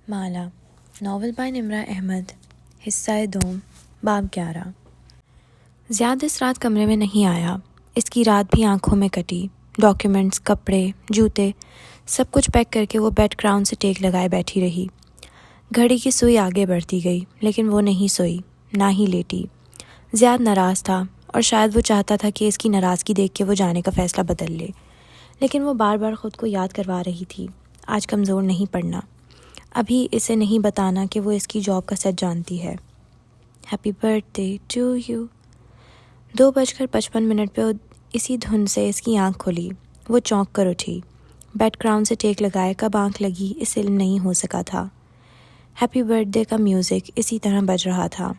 مالا novel by نمرہ احمد حصہ دوم باب 11 زیاد اس رات کمرے میں نہیں آیا۔ اس کی رات بھی آنکھوں میں کٹی۔ ڈاکیومنٹس، کپڑے، جوتے سب کچھ پیک کر کے وہ بیڈ گراؤنڈ سے ٹیک لگائے بیٹھی رہی۔ گھڑی کی سوئی آگے بڑھتی گئی لیکن وہ نہیں سوئی، نہ ہی لیٹی۔ زیاد ناراض تھا اور شاید وہ چاہتا تھا کہ اس کی ناراضگی دیکھ کے وہ جانے کا فیصلہ بدل لے، لیکن وہ بار بار خود کو یاد کروا رہی تھی آج کمزور نہیں پڑنا، ابھی اسے نہیں بتانا کہ وہ اس کی جاب کا سچ جانتی ہے۔ Happy birthday to you. 2:55 پہ اسی دھن سے اس کی آنکھ کھلی۔ وہ چونک کر اٹھی۔ بیڈ گراؤنڈ سے ٹیک لگائے کب آنکھ لگی اس علم نہیں ہو سکا تھا۔ ہیپی برتھ ڈے کا میوزک اسی طرح بج رہا تھا۔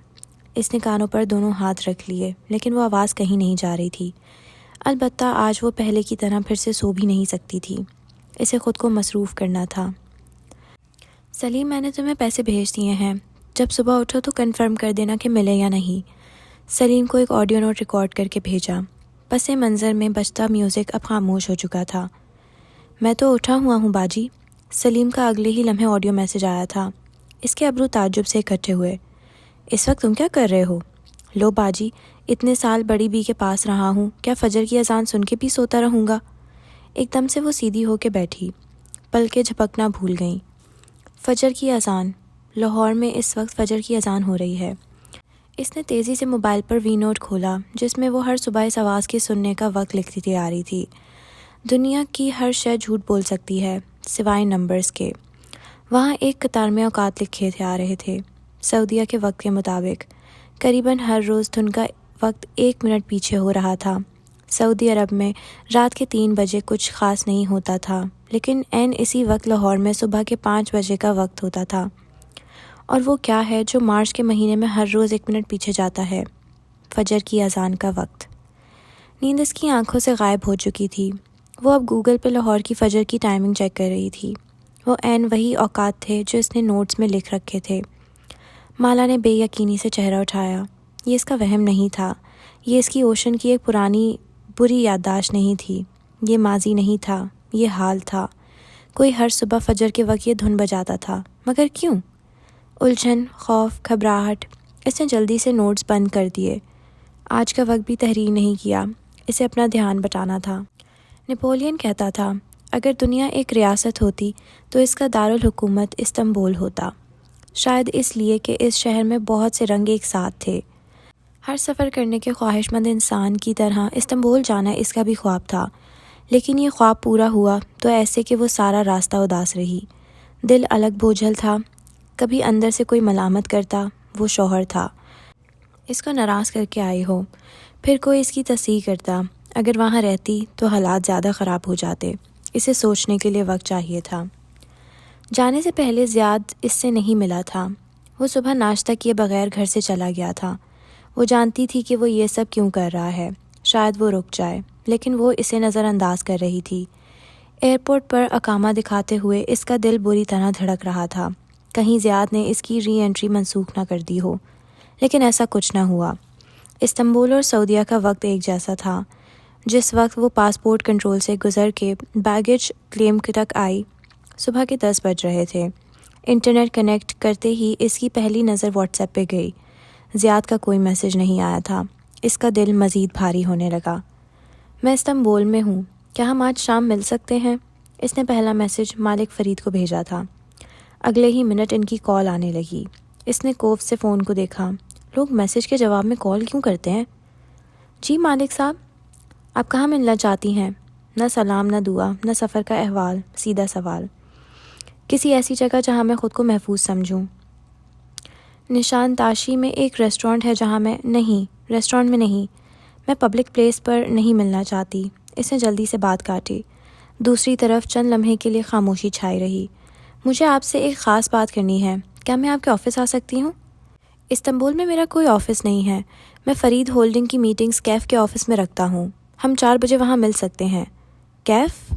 اس نے کانوں پر دونوں ہاتھ رکھ لیے لیکن وہ آواز کہیں نہیں جا رہی تھی۔ البتہ آج وہ پہلے کی طرح پھر سے سو بھی نہیں سکتی تھی، اسے خود کو مصروف کرنا تھا۔ سلیم، میں نے تمہیں پیسے بھیج دیے ہیں، جب صبح اٹھو تو کنفرم کر دینا کہ ملے یا نہیں۔ سلیم کو ایک آڈیو نوٹ ریکارڈ کر کے بھیجا۔ پس منظر میں بجتا میوزک اب خاموش ہو چکا تھا۔ میں تو اٹھا ہوا ہوں باجی۔ سلیم کا اگلے ہی لمحے آڈیو میسج آیا تھا۔ اس کے ابرو تعجب سے اکٹھے ہوئے۔ اس وقت تم کیا کر رہے ہو؟ لو باجی، اتنے سال بڑی بی کے پاس رہا ہوں، کیا فجر کی اذان سن کے بھی سوتا رہوں گا؟ ایک دم سے وہ سیدھی ہو کے بیٹھی، پلکیں جھپکنا بھول گئیں۔ فجر کی اذان، لاہور میں اس وقت فجر کی اذان ہو رہی ہے۔ اس نے تیزی سے موبائل پر وی نوٹ کھولا جس میں وہ ہر صبح اس آواز کے سننے کا وقت لکھتی آ رہی تھی۔ دنیا کی ہر شے جھوٹ بول سکتی ہے سوائے نمبرز کے۔ وہاں ایک قطار میں اوقات لکھے تھے آ رہے تھے سعودیہ کے وقت کے مطابق۔ قریباً ہر روز دھن کا وقت 1 منٹ پیچھے ہو رہا تھا۔ سعودی عرب میں رات کے 3 بجے کچھ خاص نہیں ہوتا تھا، لیکن عین اسی وقت لاہور میں صبح کے 5 بجے کا وقت ہوتا تھا۔ اور وہ کیا ہے جو مارچ کے مہینے میں ہر روز 1 منٹ پیچھے جاتا ہے؟ فجر کی اذان کا وقت۔ نیند اس کی آنکھوں سے غائب ہو چکی تھی۔ وہ اب گوگل پہ لاہور کی فجر کی ٹائمنگ چیک کر رہی تھی۔ وہ عین وہی اوقات تھے جو اس نے نوٹس میں لکھ رکھے تھے۔ مالا نے بے یقینی سے چہرہ اٹھایا۔ یہ اس کا وہم نہیں تھا، یہ اس کی اوشن کی ایک پرانی بری یادداشت نہیں تھی، یہ ماضی نہیں تھا، یہ حال تھا۔ کوئی ہر صبح فجر کے وقت یہ دھن بجاتا تھا، مگر کیوں؟ الجھن، خوف، گھبراہٹ۔ اس نے جلدی سے نوٹس بند کر دیے۔ آج کا وقت بھی تحریر نہیں کیا، اسے اپنا دھیان بٹانا تھا۔ نپولین کہتا تھا اگر دنیا ایک ریاست ہوتی تو اس کا دارالحکومت استنبول ہوتا، شاید اس لیے کہ اس شہر میں بہت سے رنگ ایک ساتھ تھے۔ ہر سفر کرنے کے خواہش مند انسان کی طرح استنبول جانا اس کا بھی خواب تھا، لیکن یہ خواب پورا ہوا تو ایسے کہ وہ سارا راستہ اداس رہی۔ دل الگ بوجھل تھا، کبھی اندر سے کوئی ملامت کرتا، وہ شوہر تھا، اس کو ناراض کر کے آئی ہو، پھر کوئی اس کی تصحیح کرتا، اگر وہاں رہتی تو حالات زیادہ خراب ہو جاتے۔ اسے سوچنے کے لیے وقت چاہیے تھا۔ جانے سے پہلے زیاد اس سے نہیں ملا تھا۔ وہ صبح ناشتہ کیے بغیر گھر سے چلا گیا تھا۔ وہ جانتی تھی کہ وہ یہ سب کیوں کر رہا ہے، شاید وہ رک جائے، لیکن وہ اسے نظر انداز کر رہی تھی۔ ایئرپورٹ پر اقامہ دکھاتے ہوئے اس کا دل بری طرح دھڑک رہا تھا، کہیں زیاد نے اس کی ری انٹری منسوخ نہ کر دی ہو، لیکن ایسا کچھ نہ ہوا۔ استنبول اور سعودیہ کا وقت ایک جیسا تھا۔ جس وقت وہ پاسپورٹ کنٹرول سے گزر کے بیگیج کلیم تک آئی، صبح کے 10 بج رہے تھے۔ انٹرنیٹ کنیکٹ کرتے ہی اس کی پہلی نظر واٹس ایپ پہ گئی۔ زیاد کا کوئی میسج نہیں آیا تھا۔ اس کا دل مزید بھاری ہونے لگا۔ میں استنبول میں ہوں، کیا ہم آج شام مل سکتے ہیں؟ اس نے پہلا میسج مالک فرید کو بھیجا تھا۔ اگلے ہی منٹ ان کی کال آنے لگی۔ اس نے کوف سے فون کو دیکھا۔ لوگ میسج کے جواب میں کال کیوں کرتے ہیں؟ جی مالک صاحب، آپ کہاں ملنا چاہتی ہیں؟ نہ سلام، نہ دعا، نہ سفر کا احوال، سیدھا سوال۔ کسی ایسی جگہ جہاں میں خود کو محفوظ سمجھوں۔ نشان تاشی میں ایک ریسٹورنٹ ہے جہاں ریسٹورنٹ میں نہیں، میں پبلک پلیس پر نہیں ملنا چاہتی۔ اس نے جلدی سے بات کاٹی۔ دوسری طرف چند لمحے کے لیے خاموشی چھائی رہی۔ مجھے آپ سے ایک خاص بات کرنی ہے، کیا میں آپ کے آفس آ سکتی ہوں؟ استنبول میں میرا کوئی آفس نہیں ہے، میں فرید ہولڈنگ کی میٹنگز کیف کے آفس میں رکھتا ہوں، ہم 4 بجے وہاں مل سکتے ہیں۔ کیف؟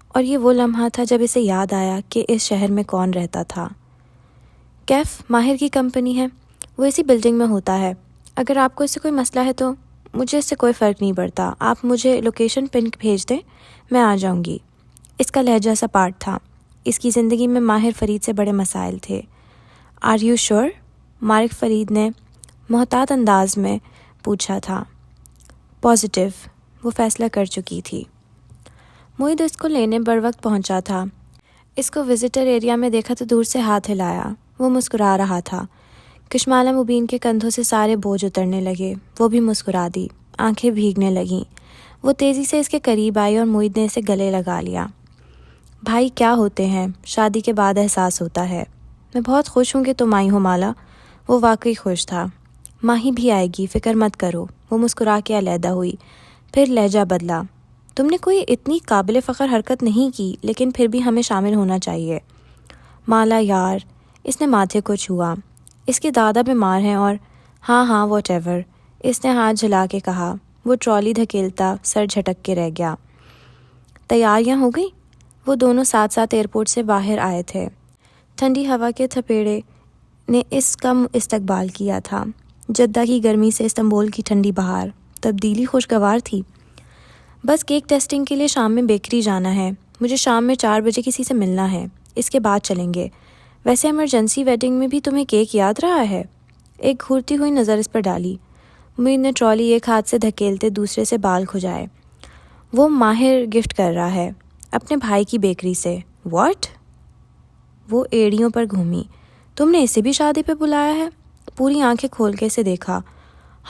اور یہ وہ لمحہ تھا جب اسے یاد آیا کہ اس شہر میں کون رہتا تھا۔ کیف ماہر کی کمپنی ہے، وہ اسی بلڈنگ میں ہوتا ہے۔ اگر آپ کو اس سے کوئی مسئلہ ہے تو مجھے اس سے کوئی فرق نہیں پڑتا، آپ مجھے لوکیشن پن بھیج دیں، میں آ جاؤں گی۔ اس کا لہجہ سا پارٹ تھا۔ اس کی زندگی میں ماہر فرید سے بڑے مسائل تھے۔ آر یو شور؟ مالک فرید نے محتاط انداز میں پوچھا تھا۔ پازیٹیو، وہ فیصلہ کر چکی تھی۔ معید اس کو لینے بروقت پہنچا تھا۔ اس کو وزٹر ایریا میں دیکھا تو دور سے ہاتھ ہلایا۔ وہ مسکرا رہا تھا۔ کشمالہ مبین کے کندھوں سے سارے بوجھ اترنے لگے۔ وہ بھی مسکرا دی، آنکھیں بھیگنے لگیں۔ وہ تیزی سے اس کے قریب آئی اور معید نے اسے گلے لگا لیا۔ بھائی کیا ہوتے ہیں، شادی کے بعد احساس ہوتا ہے۔ میں بہت خوش ہوں کہ تم آئی ہو مالا۔ وہ واقعی خوش تھا۔ ماہی بھی آئے گی، فکر مت کرو۔ وہ مسکرا کے علیحدہ ہوئی، پھر لہجہ بدلا۔ تم نے کوئی اتنی قابل فخر حرکت نہیں کی، لیکن پھر بھی ہمیں شامل ہونا چاہیے۔ مالا یار، اس نے ماتھے کو چھوا۔ اس کے دادا بیمار ہیں اور ہاں واٹ ایور، اس نے ہاتھ جھلا کے کہا۔ وہ ٹرالی دھکیلتا سر جھٹک کے رہ گیا۔ تیاریاں ہو گئی؟ وہ دونوں ساتھ ساتھ ایئرپورٹ سے باہر آئے تھے۔ ٹھنڈی ہوا کے تھپیڑے نے اس کا استقبال کیا تھا۔ جدہ کی گرمی سے استنبول کی ٹھنڈی بہار، تبدیلی خوشگوار تھی۔ بس کیک ٹیسٹنگ کے لیے شام میں بیکری جانا ہے۔ مجھے شام میں 4 بجے کسی سے ملنا ہے، اس کے بعد چلیں گے۔ ویسے ایمرجنسی ویڈنگ میں بھی تمہیں کیک یاد رہا ہے؟ ایک گھورتی ہوئی نظر اس پر ڈالی۔ معید نے ٹرالی ایک ہاتھ سے دھکیلتے دوسرے سے بال کھجائے۔ وہ ماہر گفٹ کر رہا ہے اپنے بھائی کی بیکری سے۔ واٹ؟ وہ ایڑیوں پر گھومی۔ تم نے اسے بھی شادی پہ بلایا ہے؟ پوری آنکھیں کھول کے اسے دیکھا۔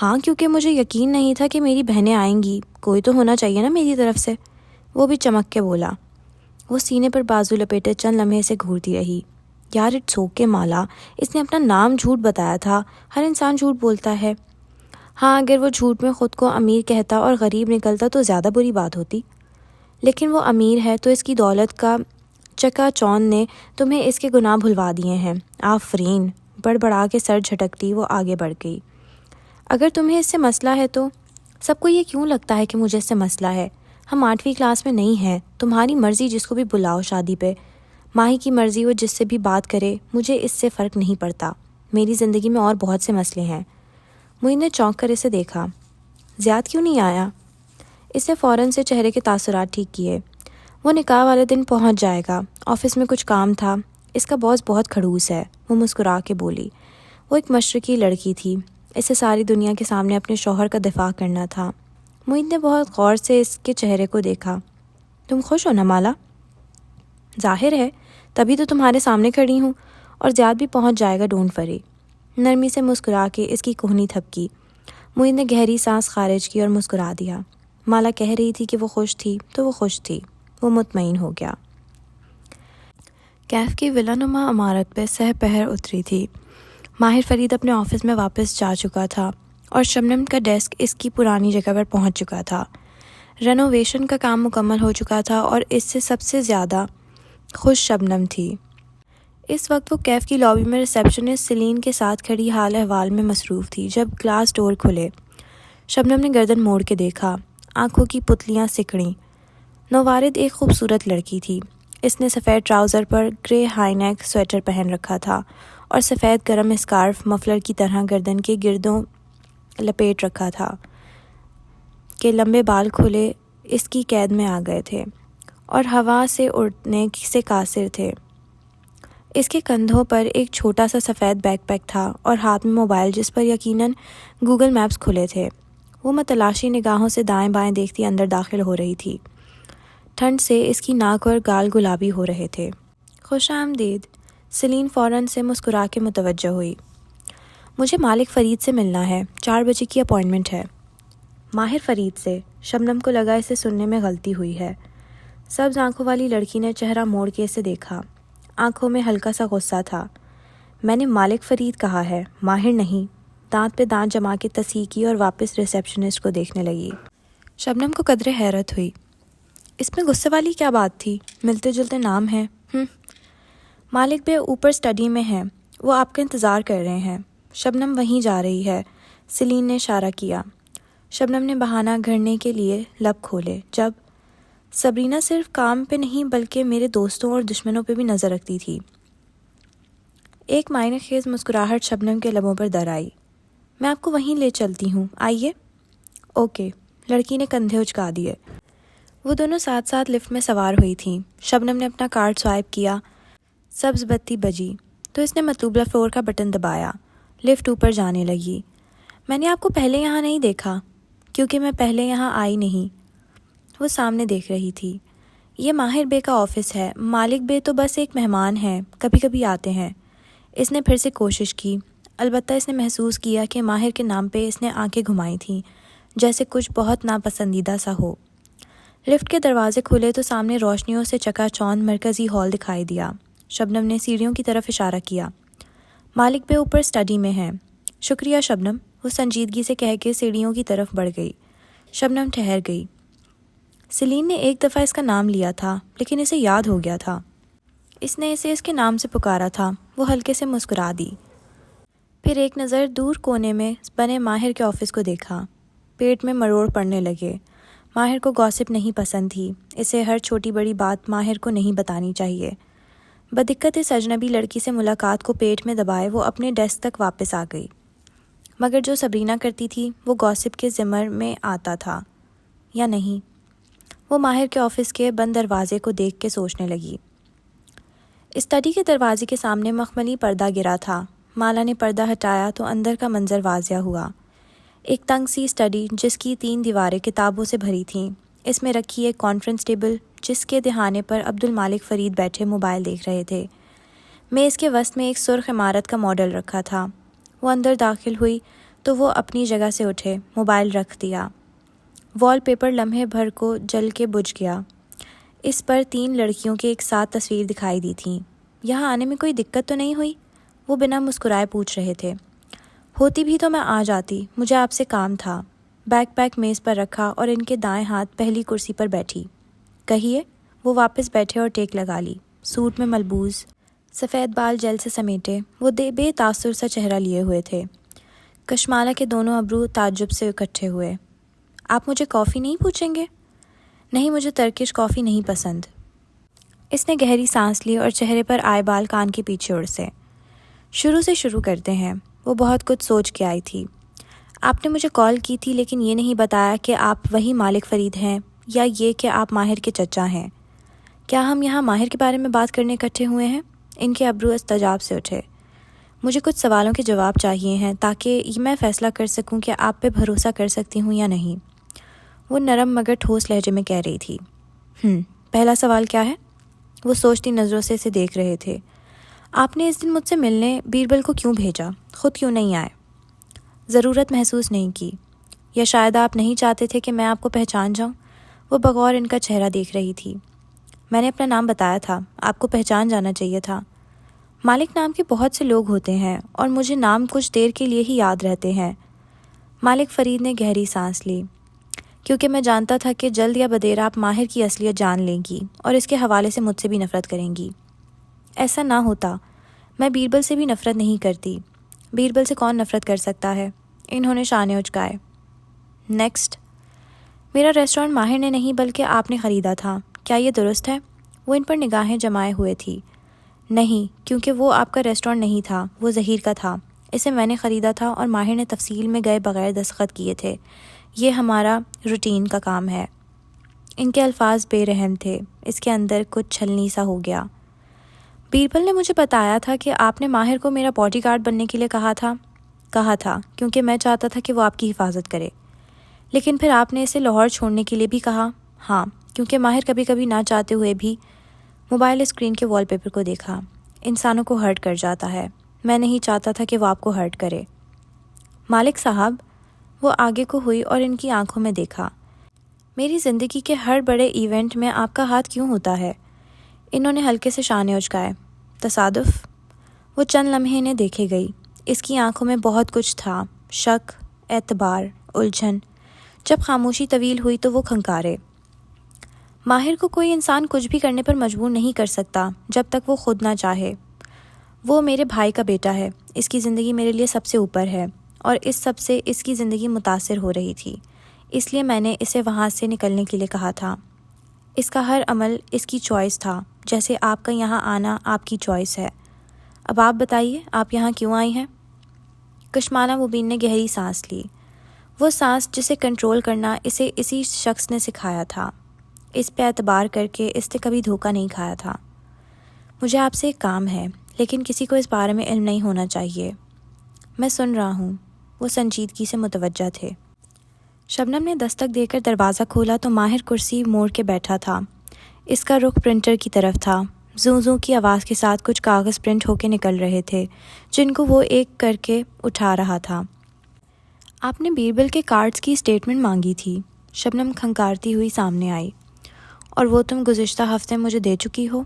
ہاں، کیونکہ مجھے یقین نہیں تھا کہ میری بہنیں آئیں گی، کوئی تو ہونا چاہیے نا میری طرف سے۔ وہ بھی چمک کے بولا۔ وہ سینے پر بازو لپیٹے چند لمحے سے گھورتی رہی۔ یار اٹس اوکے مالا، اس نے اپنا نام جھوٹ بتایا تھا، ہر انسان جھوٹ بولتا ہے۔ ہاں، اگر وہ جھوٹ میں خود کو امیر کہتا اور غریب نکلتا تو زیادہ بری بات ہوتی، لیکن وہ امیر ہے تو اس کی دولت کا چکا چوند نے تمہیں اس کے گناہ بھلوا دیے ہیں۔ آفرین، بڑبڑا کے سر جھٹکتی وہ آگے بڑھ گئی۔ اگر تمہیں اس سے مسئلہ ہے تو سب کو یہ کیوں لگتا ہے کہ مجھے اس سے مسئلہ ہے؟ ہم 8ویں کلاس میں نہیں ہیں، تمہاری مرضی جس کو بھی بلاؤ شادی پہ، ماہی کی مرضی وہ جس سے بھی بات کرے، مجھے اس سے فرق نہیں پڑتا۔ میری زندگی میں اور بہت سے مسئلے ہیں۔ معید نے چونک کر اسے دیکھا۔ زیاد کیوں نہیں آیا؟ اس نے فوراً سے چہرے کے تاثرات ٹھیک کیے۔ وہ نکاح والے دن پہنچ جائے گا، آفس میں کچھ کام تھا، اس کا باس بہت کھڑوس ہے۔ وہ مسکرا کے بولی۔ وہ ایک مشرقی لڑکی تھی، اسے ساری دنیا کے سامنے اپنے شوہر کا دفاع کرنا تھا۔ معید نے بہت غور سے اس کے چہرے کو دیکھا۔ تم خوش ہو نا مالا؟ ظاہر ہے، تبھی تو تمہارے سامنے کھڑی ہوں، اور زیاد بھی پہنچ جائے گا، ڈونٹ وری۔ نرمی سے مسکرا کے اس کی کوہنی تھپکی۔ معید نے گہری سانس خارج کی اور مسکرا دیا۔ مالا کہہ رہی تھی کہ وہ خوش تھی تو وہ خوش تھی۔ وہ مطمئن ہو گیا۔ کیف کی ولا نما عمارت پہ سہ پہر اتری تھی۔ ماہر فرید اپنے آفس میں واپس جا چکا تھا اور شبنم کا ڈیسک اس کی پرانی جگہ پر پہنچ چکا تھا۔ رینوویشن کا کام مکمل ہو چکا تھا اور اس سے سب سے زیادہ خوش شبنم تھی۔ اس وقت وہ کیف کی لابی میں ریسیپشنسٹ سیلین کے ساتھ کھڑی حال احوال میں مصروف تھی جب گلاس ڈور کھلے۔ شبنم نے گردن موڑ کے دیکھا، آنکھوں کی پتلیاں سکڑیں۔ نوارد ایک خوبصورت لڑکی تھی۔ اس نے سفید ٹراؤزر پر گرے ہائی نیک سویٹر پہن رکھا تھا اور سفید گرم اسکارف مفلر کی طرح گردن کے گردوں لپیٹ رکھا تھا کہ لمبے بال کھلے اس کی قید میں آ گئے تھے اور ہوا سے اڑنے سے قاصر تھے۔ اس کے کندھوں پر ایک چھوٹا سا سفید بیک پیک تھا اور ہاتھ میں موبائل جس پر یقیناً گوگل میپس کھلے تھے۔ وہ متلاشی نگاہوں سے دائیں بائیں دیکھتی اندر داخل ہو رہی تھی۔ ٹھنڈ سے اس کی ناک اور گال گلابی ہو رہے تھے۔ خوش آمدید، سیلین فوراً سے مسکرا کے متوجہ ہوئی۔ مجھے مالک فرید سے ملنا ہے، 4 بجے کی اپائنٹمنٹ ہے۔ ماہر فرید سے؟ شبنم کو لگا اسے سننے میں غلطی ہوئی ہے۔ سبز آنکھوں والی لڑکی نے چہرہ موڑ کے اسے دیکھا۔ آنکھوں میں ہلکا سا غصہ تھا۔ میں نے مالک فرید کہا ہے، ماہر نہیں۔ دانت پہ دانت جما کے تصحیح کی اور واپس ریسیپشنسٹ کو دیکھنے لگی۔ شبنم کو قدرے حیرت ہوئی۔ اس میں غصے والی کیا بات تھی؟ ملتے جلتے نام ہیں۔ مالک بے اوپر اسٹڈی میں ہیں، وہ آپ کا انتظار کر رہے ہیں۔ شبنم وہیں جا رہی ہے، سیلین نے اشارہ کیا۔ شبنم نے بہانہ گھڑنے کے لیے لب کھولے۔ جب سبرینا صرف کام پہ نہیں بلکہ میرے دوستوں اور دشمنوں پہ بھی نظر رکھتی تھی۔ ایک معنی خیز مسکراہٹ شبنم کے لبوں پر در آئی۔ میں آپ کو وہیں لے چلتی ہوں، آئیے۔ اوکے، لڑکی نے کندھے اچکا دیے۔ وہ دونوں ساتھ ساتھ لفٹ میں سوار ہوئی تھیں۔ شبنم نے اپنا کارڈ سوائپ کیا، سبز بتی بجی تو اس نے مطلوبہ فلور کا بٹن دبایا۔ لفٹ اوپر جانے لگی۔ میں نے آپ کو پہلے یہاں نہیں دیکھا، کیونکہ میں پہلے یہاں آئی نہیں۔ وہ سامنے دیکھ رہی تھی۔ یہ ماہر بے کا آفس ہے، مالک بے تو بس ایک مہمان ہیں، کبھی کبھی آتے ہیں۔ اس نے پھر سے کوشش کی، البتہ اس نے محسوس کیا کہ ماہر کے نام پہ اس نے آنکھیں گھمائی تھیں، جیسے کچھ بہت ناپسندیدہ سا ہو۔ لفٹ کے دروازے کھلے تو سامنے روشنیوں سے چکا چوند مرکزی ہال دکھائی دیا۔ شبنم نے سیڑھیوں کی طرف اشارہ کیا۔ مالک بے اوپر اسٹڈی میں ہیں۔ شکریہ شبنم، وہ سنجیدگی سے کہہ کے سیڑھیوں کی طرف بڑھ گئی۔ شبنم ٹھہر گئی۔ سیلین نے ایک دفعہ اس کا نام لیا تھا، لیکن اسے یاد ہو گیا تھا۔ اس نے اسے اس کے نام سے پکارا تھا۔ وہ ہلکے سے مسکرا دی۔ پھر ایک نظر دور کونے میں بنے ماہر کے آفس کو دیکھا۔ پیٹ میں مروڑ پڑنے لگے۔ ماہر کو گوسپ نہیں پسند تھی۔ اسے ہر چھوٹی بڑی بات ماہر کو نہیں بتانی چاہیے۔ بدقت اس اجنبی لڑکی سے ملاقات کو پیٹ میں دبائے وہ اپنے ڈیسک تک واپس آ گئی۔ مگر جو سبرینہ کرتی تھی وہ گوسپ کے ضمر میں آتا تھا یا نہیں؟ وہ ماہر کے آفس کے بند دروازے کو دیکھ کے سوچنے لگی۔ اسٹڈی کے دروازے کے سامنے مخملی پردہ گرا تھا۔ مالا نے پردہ ہٹایا تو اندر کا منظر واضح ہوا۔ ایک تنگ سی اسٹڈی جس کی 3 دیواریں کتابوں سے بھری تھیں۔ اس میں رکھی ایک کانفرنس ٹیبل جس کے دہانے پر عبد المالک فرید بیٹھے موبائل دیکھ رہے تھے۔ میز کے وسط میں ایک سرخ عمارت کا ماڈل رکھا تھا۔ وہ اندر داخل ہوئی تو وہ اپنی جگہ سے اٹھے، موبائل رکھ دیا۔ وال پیپر لمحے بھر کو جل کے بجھ گیا۔ اس پر 3 لڑکیوں کے ایک ساتھ تصویر دکھائی دی تھیں۔ یہاں آنے میں کوئی دقت تو نہیں ہوئی؟ وہ بنا مسکرائے پوچھ رہے تھے۔ ہوتی بھی تو میں آ جاتی، مجھے آپ سے کام تھا۔ بیک پیک میز پر رکھا اور ان کے دائیں ہاتھ پہلی کرسی پر بیٹھی۔ کہیے۔ وہ واپس بیٹھے اور ٹیک لگا لی۔ سوٹ میں ملبوس، سفید بال جیل سے سمیٹے، وہ بے تاثر سا چہرہ لیے ہوئے تھے۔ کشمالہ کے دونوں ابرو تعجب سے اکٹھے ہوئے۔ آپ مجھے کافی نہیں پوچھیں گے؟ نہیں، مجھے ترکش کافی نہیں پسند۔ اس نے گہری سانس لی اور چہرے پر آئے بال کان کے پیچھے اڑسے۔ شروع سے شروع کرتے ہیں۔ وہ بہت کچھ سوچ کے آئی تھی۔ آپ نے مجھے کال کی تھی لیکن یہ نہیں بتایا کہ آپ وہی مالک فرید ہیں یا یہ کہ آپ ماہر کے چچا ہیں۔ کیا ہم یہاں ماہر کے بارے میں بات کرنے اکٹھے ہوئے ہیں؟ ان کے ابرو استجاب سے اٹھے۔ مجھے کچھ سوالوں کے جواب چاہیے ہیں تاکہ میں فیصلہ کر سکوں کہ آپ پہ بھروسہ کر سکتی ہوں یا نہیں۔ وہ نرم مگر ٹھوس لہجے میں کہہ رہی تھی۔ پہلا سوال کیا ہے؟ وہ سوچتی نظروں سے اسے دیکھ رہے تھے۔ آپ نے اس دن مجھ سے ملنے بیربل کو کیوں بھیجا؟ خود کیوں نہیں آئے؟ ضرورت محسوس نہیں کی، یا شاید آپ نہیں چاہتے تھے کہ میں آپ کو پہچان جاؤں؟ وہ بغور ان کا چہرہ دیکھ رہی تھی۔ میں نے اپنا نام بتایا تھا، آپ کو پہچان جانا چاہیے تھا۔ مالک نام کے بہت سے لوگ ہوتے ہیں اور مجھے نام کچھ دیر کے لیے ہی یاد رہتے ہیں۔ مالک فرید نے گہری سانس لی۔ کیونکہ میں جانتا تھا کہ جلد یا بدیر آپ ماہر کی اصلیت جان لیں گی اور اس کے حوالے سے مجھ سے بھی نفرت کریں گی۔ ایسا نہ ہوتا۔ میں بیربل سے بھی نفرت نہیں کرتی۔ بیربل سے کون نفرت کر سکتا ہے؟ انہوں نے شانے اچکائے۔ نیکسٹ۔ میرا ریسٹورانٹ ماہر نے نہیں بلکہ آپ نے خریدا تھا، کیا یہ درست ہے؟ وہ ان پر نگاہیں جمائے ہوئے تھی۔ نہیں، کیونکہ وہ آپ کا ریسٹورانٹ نہیں تھا، وہ ظہیر کا تھا۔ اسے میں نے خریدا تھا اور ماہر نے تفصیل میں گئے بغیر دستخط کیے تھے۔ یہ ہمارا روٹین کا کام ہے۔ ان کے الفاظ بے رحم تھے۔ اس کے اندر کچھ چھلنی سا ہو گیا۔ بیربل نے مجھے بتایا تھا کہ آپ نے ماہر کو میرا باڈی گارڈ بننے کے لیے کہا تھا کیونکہ میں چاہتا تھا کہ وہ آپ کی حفاظت کرے۔ لیکن پھر آپ نے اسے لاہور چھوڑنے کے لیے بھی کہا۔ ہاں، کیونکہ ماہر کبھی کبھی نہ چاہتے ہوئے بھی موبائل اسکرین کے وال پیپر کو دیکھا۔ انسانوں کو ہرٹ کر جاتا ہے۔ میں نہیں چاہتا تھا کہ وہ آپ کو ہرٹ کرے۔ مالک صاحب، وہ آگے کو ہوئی اور ان کی آنکھوں میں دیکھا۔ میری زندگی کے ہر بڑے ایونٹ میں آپ کا ہاتھ کیوں ہوتا ہے؟ انہوں نے ہلکے سے شانے اچکائے۔ تصادف؟ وہ چند لمحے انہیں دیکھے گئی۔ اس کی آنکھوں میں بہت کچھ تھا، شک، اعتبار، الجھن۔ جب خاموشی طویل ہوئی تو وہ کھنکارے۔ ماہر کو کوئی انسان کچھ بھی کرنے پر مجبور نہیں کر سکتا جب تک وہ خود نہ چاہے۔ وہ میرے بھائی کا بیٹا ہے۔ اس کی زندگی میرے لیے سب سے اوپر ہے اور اس سب سے اس کی زندگی متاثر ہو رہی تھی۔ اس لیے میں نے اسے وہاں سے نکلنے کے لیے کہا تھا۔ اس کا ہر عمل اس کی چوائس تھا، جیسے آپ کا یہاں آنا آپ کی چوائس ہے۔ اب آپ بتائیے، آپ یہاں کیوں آئی ہیں؟ کشمالہ مبین نے گہری سانس لی۔ وہ سانس جسے کنٹرول کرنا اسے اسی شخص نے سکھایا تھا۔ اس پہ اعتبار کر کے اس نے کبھی دھوکہ نہیں کھایا تھا۔ مجھے آپ سے ایک کام ہے، لیکن کسی کو اس بارے میں علم نہیں ہونا چاہیے۔ میں سن رہا ہوں، وہ سنجیدگی سے متوجہ تھے۔ شبنم نے دستک دے کر دروازہ کھولا تو ماہر کرسی موڑ کے بیٹھا تھا۔ اس کا رخ پرنٹر کی طرف تھا۔ زوں زوں کی آواز کے ساتھ کچھ کاغذ پرنٹ ہو کے نکل رہے تھے، جن کو وہ ایک کر کے اٹھا رہا تھا۔ آپ نے بیربل کے کارڈز کی اسٹیٹمنٹ مانگی تھی، شبنم کھنکارتی ہوئی سامنے آئی۔ اور وہ تم گزشتہ ہفتے مجھے دے چکی ہو؟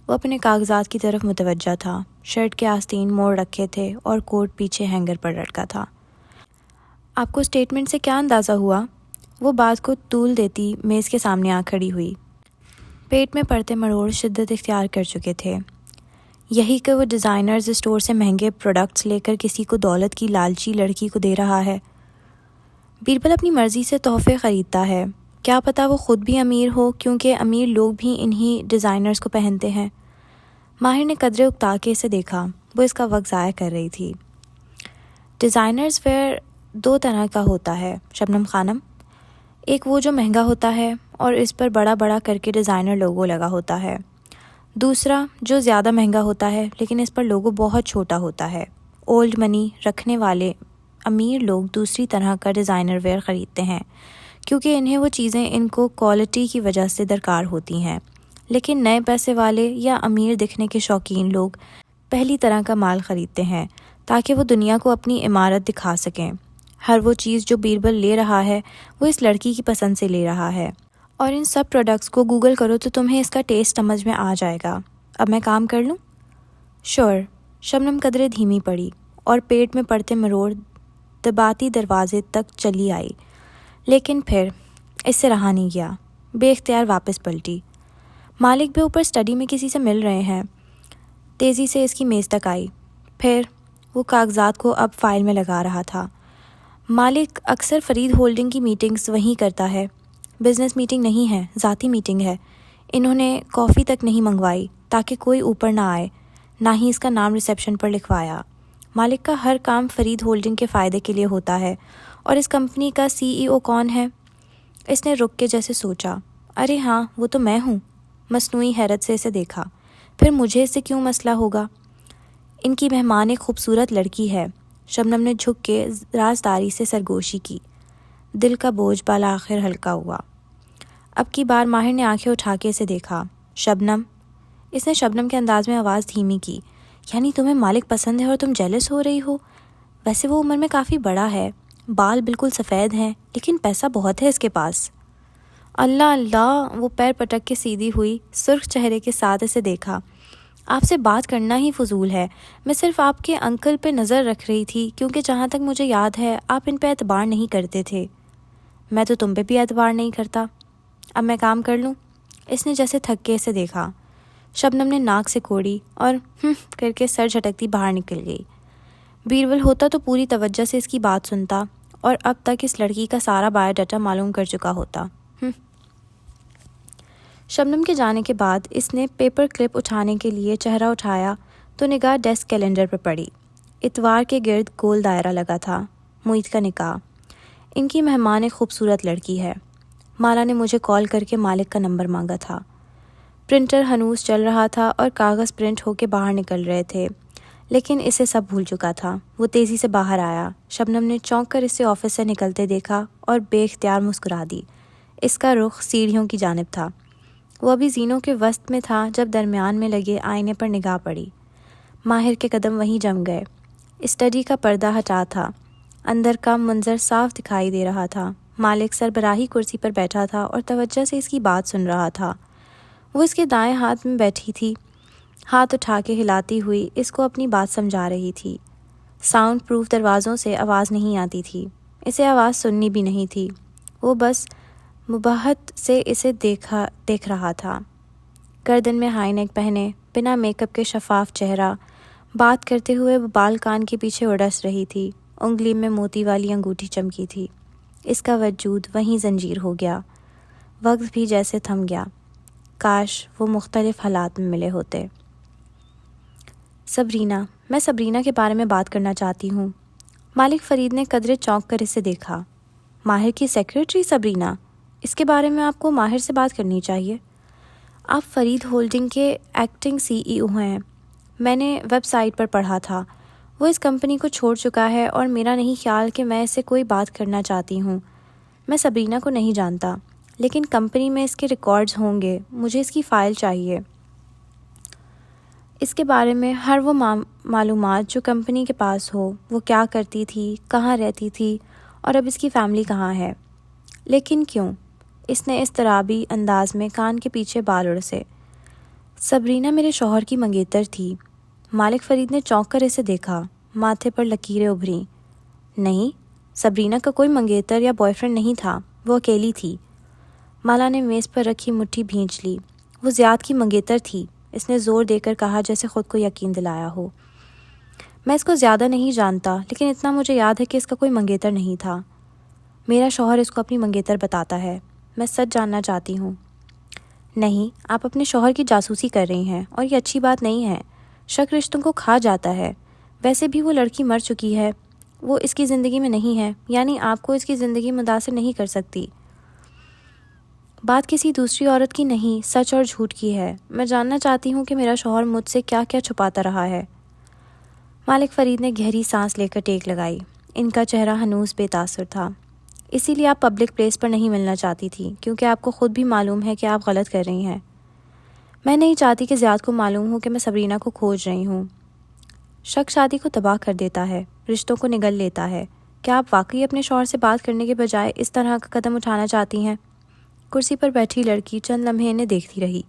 وہ اپنے کاغذات کی طرف متوجہ تھا۔ شرٹ کے آستین موڑ رکھے تھے اور کوٹ پیچھے ہینگر پر لٹکا تھا۔ آپ کو اسٹیٹمنٹ سے کیا اندازہ ہوا؟ وہ بات کو طول دیتی میز کے سامنے آ کھڑی ہوئی۔ پیٹ میں پڑتے مروڑ شدت اختیار کر چکے تھے۔ یہی کہ وہ ڈیزائنرز اسٹور سے مہنگے پروڈکٹس لے کر کسی کو دولت کی لالچی لڑکی کو دے رہا ہے۔ بیربل اپنی مرضی سے تحفے خریدتا ہے، کیا پتہ وہ خود بھی امیر ہو، کیونکہ امیر لوگ بھی انہی ڈیزائنرز کو پہنتے ہیں۔ ماہر نے قدرے اکتا کے اسے دیکھا، وہ اس کا وقت ضائع کر رہی تھی۔ ڈیزائنرز ویئر دو طرح کا ہوتا ہے شبنم خانم، ایک وہ جو مہنگا ہوتا ہے اور اس پر بڑا بڑا کر کے ڈیزائنر لوگو لگا ہوتا ہے، دوسرا جو زیادہ مہنگا ہوتا ہے لیکن اس پر لوگو بہت چھوٹا ہوتا ہے۔ اولڈ منی رکھنے والے امیر لوگ دوسری طرح کا ڈیزائنر ویئر خریدتے ہیں، کیونکہ انہیں وہ چیزیں ان کو کوالٹی کی وجہ سے درکار ہوتی ہیں، لیکن نئے پیسے والے یا امیر دکھنے کے شوقین لوگ پہلی طرح کا مال خریدتے ہیں تاکہ وہ دنیا کو اپنی عمارت دکھا سکیں۔ ہر وہ چیز جو بیربل لے رہا ہے وہ اس لڑکی کی پسند سے لے رہا ہے، اور ان سب پروڈکٹس کو گوگل کرو تو تمہیں اس کا ٹیسٹ سمجھ میں آ جائے گا۔ اب میں کام کر لوں؟ شور۔ شبنم قدرے دھیمی پڑی اور پیٹ میں پڑتے مروڑ دباتی دروازے تک چلی آئی، لیکن پھر اس سے رہا نہیں گیا، بے اختیار واپس پلٹی۔ مالک بھی اوپر اسٹڈی میں کسی سے مل رہے ہیں۔ تیزی سے اس کی میز تک آئی، پھر وہ کاغذات کو اب فائل میں لگا رہا تھا۔ مالک اکثر فرید ہولڈنگ کی میٹنگز وہیں کرتا ہے۔ بزنس میٹنگ نہیں ہے، ذاتی میٹنگ ہے۔ انہوں نے کافی تک نہیں منگوائی تاکہ کوئی اوپر نہ آئے، نہ ہی اس کا نام ریسیپشن پر لکھوایا۔ مالک کا ہر کام فرید ہولڈنگ کے فائدے کے لیے ہوتا ہے، اور اس کمپنی کا CEO کون ہے؟ اس نے رک کے جیسے سوچا، ارے ہاں وہ تو میں ہوں۔ مصنوعی حیرت سے اسے دیکھا، پھر مجھے اس سے کیوں مسئلہ ہوگا؟ ان کی مہمان ایک خوبصورت لڑکی ہے۔ شبنم نے جھک کے رازداری سے سرگوشی کی۔ دل کا بوجھ بالآخر ہلکا ہوا۔ اب کی بار ماہر نے آنکھیں اٹھا کے اسے دیکھا۔ شبنم، اس نے شبنم کے انداز میں آواز دھیمی کی، یعنی تمہیں مالک پسند ہے اور تم جیلس ہو رہی ہو؟ ویسے وہ عمر میں کافی بڑا ہے، بال بالکل سفید ہیں، لیکن پیسہ بہت ہے اس کے پاس۔ اللہ اللہ، وہ پیر پٹک کے سیدھی ہوئی، سرخ چہرے کے ساتھ اسے دیکھا۔ آپ سے بات کرنا ہی فضول ہے، میں صرف آپ کے انکل پہ نظر رکھ رہی تھی، کیونکہ جہاں تک مجھے یاد ہے آپ ان پہ اعتبار نہیں کرتے تھے۔ میں تو تم پہ بھی اعتبار نہیں کرتا۔ اب میں کام کر لوں؟ اس نے جیسے تھک کے اسے دیکھا۔ شبنم نے ناک سے کوڑی اور کر کے سر جھٹکتی باہر نکل گئی۔ بیربل ہوتا تو پوری توجہ سے اس کی بات سنتا اور اب تک اس لڑکی کا سارا بایو ڈاٹا معلوم کر چکا ہوتا۔ شبنم کے جانے کے بعد اس نے پیپر کلپ اٹھانے کے لیے چہرہ اٹھایا تو نگاہ ڈیسک کیلنڈر پر پڑی۔ اتوار کے گرد گول دائرہ لگا تھا، معید کا نکاح۔ ان کی مہمان ایک خوبصورت لڑکی ہے۔ مالا نے مجھے کال کر کے مالک کا نمبر مانگا تھا۔ پرنٹر ہنوز چل رہا تھا اور کاغذ پرنٹ ہو کے باہر نکل رہے تھے، لیکن اسے سب بھول چکا تھا۔ وہ تیزی سے باہر آیا۔ شبنم نے چونک کر اسے آفس سے نکلتے دیکھا اور بے اختیار مسکرا دی۔ اس کا رخ سیڑھیوں کی جانب تھا۔ وہ ابھی زینوں کے وسط میں تھا جب درمیان میں لگے آئینے پر نگاہ پڑی۔ ماہر کے قدم وہیں جم گئے۔ اسٹڈی کا پردہ ہٹا تھا، اندر کا منظر صاف دکھائی دے رہا تھا۔ مالک سربراہی کرسی پر بیٹھا تھا اور توجہ سے اس کی بات سن رہا تھا۔ وہ اس کے دائیں ہاتھ میں بیٹھی تھی، ہاتھ اٹھا کے ہلاتی ہوئی اس کو اپنی بات سمجھا رہی تھی۔ ساؤنڈ پروف دروازوں سے آواز نہیں آتی تھی، اسے آواز سننی بھی نہیں تھی۔ وہ بس مباحت سے اسے دیکھ رہا تھا۔ گردن میں ہائی نیک پہنے، بنا میک اپ کے شفاف چہرہ، بات کرتے ہوئے وہ بال کان کے پیچھے اڑس رہی تھی۔ انگلی میں موتی والی انگوٹھی چمکی تھی۔ اس کا وجود وہیں زنجیر ہو گیا۔ وقت بھی جیسے تھم گیا۔ کاش وہ مختلف حالات میں ملے ہوتے۔ سبرینا، میں سبرینا کے بارے میں بات کرنا چاہتی ہوں۔ مالک فرید نے قدرے چونک کر اسے دیکھا۔ ماہر کی سیکریٹری سبرینا؟ اس کے بارے میں آپ کو ماہر سے بات کرنی چاہیے۔ آپ فرید ہولڈنگ کے ایکٹنگ CEO ہیں۔ میں نے ویب سائٹ پر پڑھا تھا، وہ اس کمپنی کو چھوڑ چکا ہے اور میرا نہیں خیال کہ میں اس سے کوئی بات کرنا چاہتی ہوں۔ میں سبرینہ کو نہیں جانتا، لیکن کمپنی میں اس کے ریکارڈز ہوں گے، مجھے اس کی فائل چاہیے، اس کے بارے میں ہر وہ معلومات جو کمپنی کے پاس ہو، وہ کیا کرتی تھی، کہاں رہتی تھی اور اب اس کی فیملی کہاں ہے۔ لیکن کیوں؟ اس نے اضطرابی انداز میں کان کے پیچھے بال اڑسے۔ سبرینہ میرے شوہر کی منگیتر تھی۔ مالک فرید نے چونک کر اسے دیکھا، ماتھے پر لکیریں ابھریں۔ نہیں، سبرینہ کا کوئی منگیتر یا بوائے فرینڈ نہیں تھا، وہ اکیلی تھی۔ مالا نے میز پر رکھی مٹھی بھینچ لی۔ وہ زیاد کی منگیتر تھی، اس نے زور دے کر کہا جیسے خود کو یقین دلایا ہو۔ میں اس کو زیادہ نہیں جانتا، لیکن اتنا مجھے یاد ہے کہ اس کا کوئی منگیتر نہیں تھا۔ میرا شوہر اس کو اپنی منگیتر بتاتا ہے، میں سچ جاننا چاہتی ہوں۔ نہیں، آپ اپنے شوہر کی جاسوسی کر رہی ہیں اور یہ اچھی بات نہیں ہے۔ شک رشتوں کو کھا جاتا ہے۔ ویسے بھی وہ لڑکی مر چکی ہے، وہ اس کی زندگی میں نہیں ہے، یعنی آپ کو اس کی زندگی متاثر نہیں کر سکتی۔ بات کسی دوسری عورت کی نہیں، سچ اور جھوٹ کی ہے۔ میں جاننا چاہتی ہوں کہ میرا شوہر مجھ سے کیا کیا چھپاتا رہا ہے۔ مالک فرید نے گہری سانس لے کر ٹیک لگائی۔ ان کا چہرہ ہنوز بے تاثر تھا۔ اسی لیے آپ پبلک پلیس پر نہیں ملنا چاہتی تھی، کیونکہ آپ کو خود بھی معلوم ہے کہ آپ غلط کر رہی ہیں۔ میں نہیں چاہتی کہ زیاد کو معلوم ہو کہ میں سبرینہ کو کھوج رہی ہوں۔ شک شادی کو تباہ کر دیتا ہے، رشتوں کو نگل لیتا ہے۔ کیا آپ واقعی اپنے شوہر سے بات کرنے کے بجائے اس طرح کا قدم اٹھانا چاہتی ہیں؟ کرسی پر بیٹھی لڑکی چند لمحے انہیں دیکھتی رہی۔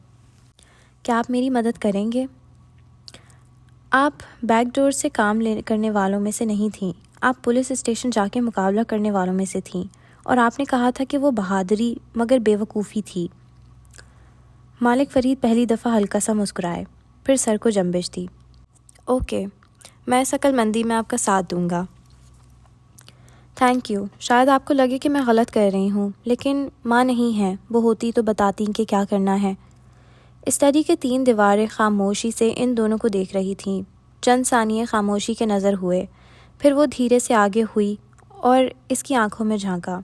کیا آپ میری مدد کریں گے؟ آپ بیک ڈور سے کام کرنے والوں میں سے نہیں تھیں، آپ پولیس اسٹیشن جا کے مقابلہ کرنے والوں میں سے تھیں، اور آپ نے کہا تھا کہ وہ بہادری مگر بے وقوفی تھی۔ مالک فرید پہلی دفعہ ہلکا سا مسکرائے، پھر سر کو جنبش دی۔ اوکے، میں اس عقل مندی میں آپ کا ساتھ دوں گا۔ Thank you. شاید آپ کو لگے کہ میں غلط کر رہی ہوں، لیکن ماں نہیں ہے، وہ ہوتی تو بتاتی کہ کیا کرنا ہے۔ اسٹڈی کے 3 دیواریں خاموشی سے ان دونوں کو دیکھ رہی تھیں۔ چند ثانیے خاموشی کے نظر ہوئے، پھر وہ دھیرے سے آگے ہوئی اور اس کی آنکھوں میں جھانکا۔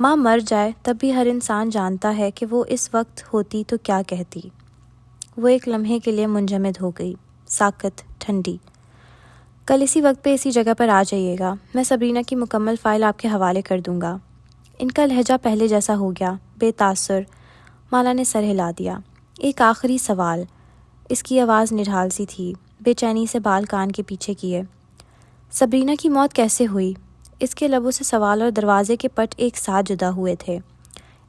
ماں مر جائے تب بھی ہر انسان جانتا ہے کہ وہ اس وقت ہوتی تو کیا کہتی۔ وہ ایک لمحے کے لیے منجمد ہو گئی، ساکت، ٹھنڈی۔ کل اسی وقت پہ اسی جگہ پر آ جائیے گا، میں سبرینہ کی مکمل فائل آپ کے حوالے کر دوں گا۔ ان کا لہجہ پہلے جیسا ہو گیا، بے تاثر۔ مالا نے سر ہلا دیا۔ ایک آخری سوال۔ اس کی آواز نڈھال سی تھی، بے چینی سے بال کان کے پیچھے کیے۔ سبرینہ کی موت کیسے ہوئی؟ اس کے لبوں سے سوال اور دروازے کے پٹ ایک ساتھ جدا ہوئے تھے۔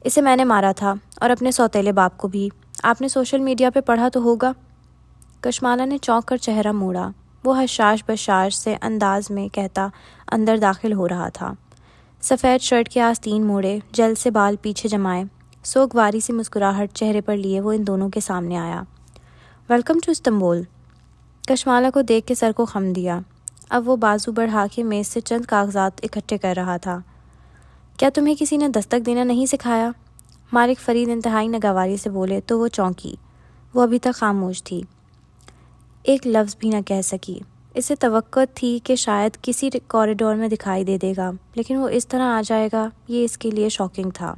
اسے میں نے مارا تھا، اور اپنے سوتیلے باپ کو بھی۔ آپ نے سوشل میڈیا پہ پڑھا تو ہوگا۔ کشمالہ نے چونک کر چہرہ موڑا۔ وہ حشاش بشاش سے انداز میں کہتا اندر داخل ہو رہا تھا۔ سفید شرٹ کے آستین موڑے، جیل سے بال پیچھے جمائے، سوگواری سی مسکراہٹ چہرے پر لیے وہ ان دونوں کے سامنے آیا۔ Welcome to Istanbul. کشمالہ کو دیکھ کے سر کو خم دیا۔ اب وہ بازو بڑھا کے میز سے چند کاغذات اکٹھے کر رہا تھا۔ کیا تمہیں کسی نے دستک دینا نہیں سکھایا؟ مالک فرید انتہائی ناگواری سے بولے تو وہ چونکی۔ وہ ابھی تک خاموش تھی، ایک لفظ بھی نہ کہہ سکی۔ اسے توقع تھی کہ شاید کسی کوریڈور میں دکھائی دے گا، لیکن وہ اس طرح آ جائے گا، یہ اس کے لیے شاکنگ تھا۔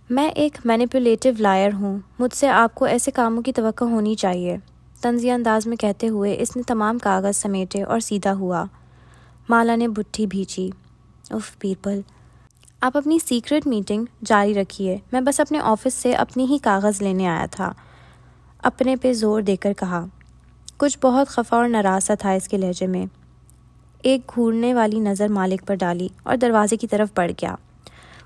میں ایک مینیپولیٹو لائر ہوں، مجھ سے آپ کو ایسے کاموں کی توقع ہونی چاہیے، طنزیہ انداز میں کہتے ہوئے اس نے تمام کاغذ سمیٹے اور سیدھا ہوا۔ مالا نے بٹھی بھینچی۔ اف بیربل، آپ اپنی سیکرٹ میٹنگ جاری رکھیے، میں بس اپنے آفس سے اپنی ہی کاغذ لینے آیا تھا، اپنے پہ زور دے کر کہا۔ کچھ بہت خفا اور ناراض سا تھا اس کے لہجے میں۔ ایک گھورنے والی نظر مالک پر ڈالی اور دروازے کی طرف بڑھ گیا۔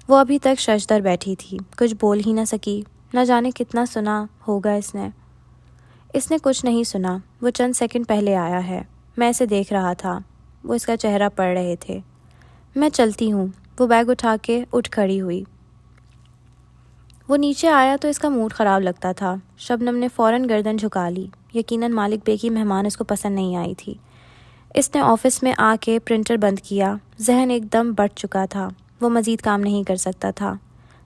وہ ابھی تک ششدر بیٹھی تھی، کچھ بول ہی نہ سکی، نہ جانے کتنا سنا ہوگا اس نے۔ اس نے کچھ نہیں سنا، وہ چند سیکنڈ پہلے آیا ہے، میں اسے دیکھ رہا تھا، وہ اس کا چہرہ پڑھ رہے تھے۔ میں چلتی ہوں۔ وہ بیگ اٹھا کے اٹھ کھڑی ہوئی۔ وہ نیچے آیا تو اس کا موڈ خراب لگتا تھا۔ شبنم نے فوراً گردن جھکا لی، یقیناً مالک بے کی مہمان اس کو پسند نہیں آئی تھی۔ اس نے آفس میں آ کے پرنٹر بند کیا، ذہن ایک دم بٹ چکا تھا، وہ مزید کام نہیں کر سکتا تھا۔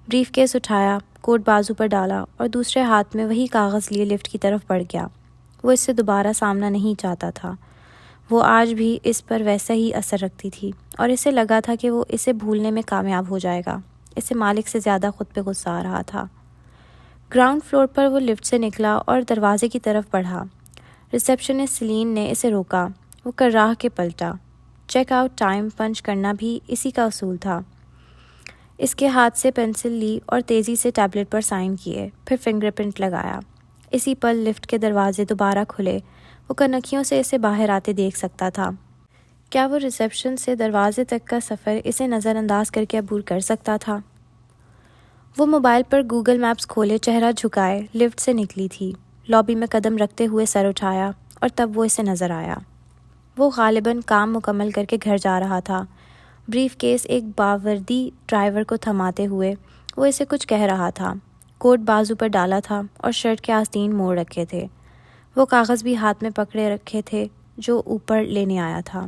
بریف کیس اٹھایا، کوٹ بازو پر ڈالا اور دوسرے ہاتھ میں وہی کاغذ لیے لفٹ کی طرف بڑھ گیا۔ وہ اس سے دوبارہ سامنا نہیں چاہتا تھا۔ وہ آج بھی اس پر ویسا ہی اثر رکھتی تھی اور اسے لگا تھا کہ وہ اسے بھولنے میں کامیاب ہو جائے گا، اسے مالک سے زیادہ خود پہ غصہ آ رہا تھا۔ گراؤنڈ فلور پر وہ لفٹ سے نکلا اور دروازے کی طرف بڑھا۔ ریسیپشنسٹ سیلین نے اسے روکا۔ وہ کراہ کے پلٹا۔ چیک آؤٹ ٹائم پنچ کرنا بھی اسی کا اصول تھا۔ اس کے ہاتھ سے پینسل لی اور تیزی سے ٹیبلٹ پر سائن کیے، پھر فنگر پرنٹ لگایا۔ اسی پل لفٹ کے دروازے دوبارہ کھلے۔ وہ کنکھیوں سے اسے باہر آتے دیکھ سکتا تھا۔ کیا وہ ریسیپشن سے دروازے تک کا سفر اسے نظر انداز کر کے عبور کر سکتا تھا؟ وہ موبائل پر گوگل میپس کھولے، چہرہ جھکائے لفٹ سے نکلی تھی۔ لابی میں قدم رکھتے ہوئے سر اٹھایا اور تب وہ اسے نظر آیا۔ وہ غالباً کام مکمل کر کے گھر جا رہا تھا۔ بریف کیس ایک باوردی ڈرائیور کو تھماتے ہوئے وہ اسے کچھ کہہ رہا تھا۔ کوٹ بازو پر ڈالا تھا اور شرٹ کے آستین موڑ رکھے تھے۔ وہ کاغذ بھی ہاتھ میں پکڑے رکھے تھے جو اوپر لینے آیا تھا۔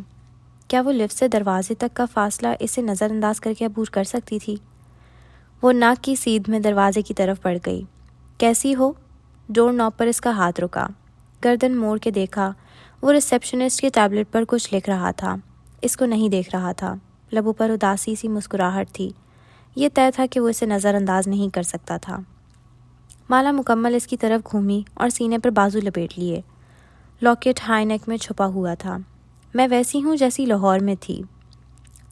کیا وہ لفٹ سے دروازے تک کا فاصلہ اسے نظر انداز کر کے عبور کر سکتی تھی؟ وہ ناک کی سیدھ میں دروازے کی طرف بڑھ گئی۔ کیسی ہو؟ ڈور نوب پر اس کا ہاتھ رکا۔ گردن موڑ کے دیکھا۔ وہ ریسیپشنسٹ کے ٹیبلٹ پر کچھ لکھ رہا تھا۔ اس کو نہیں دیکھ رہا تھا۔ لبوں پر اداسی سی مسکراہٹ تھی۔ یہ طے تھا کہ وہ اسے نظر انداز نہیں کر سکتا تھا۔ مالا مکمل اس کی طرف گھومی اور سینے پر بازو لپیٹ لیے۔ لاکٹ ہائی نیک میں چھپا ہوا تھا۔ میں ویسی ہوں جیسی لاہور میں تھی۔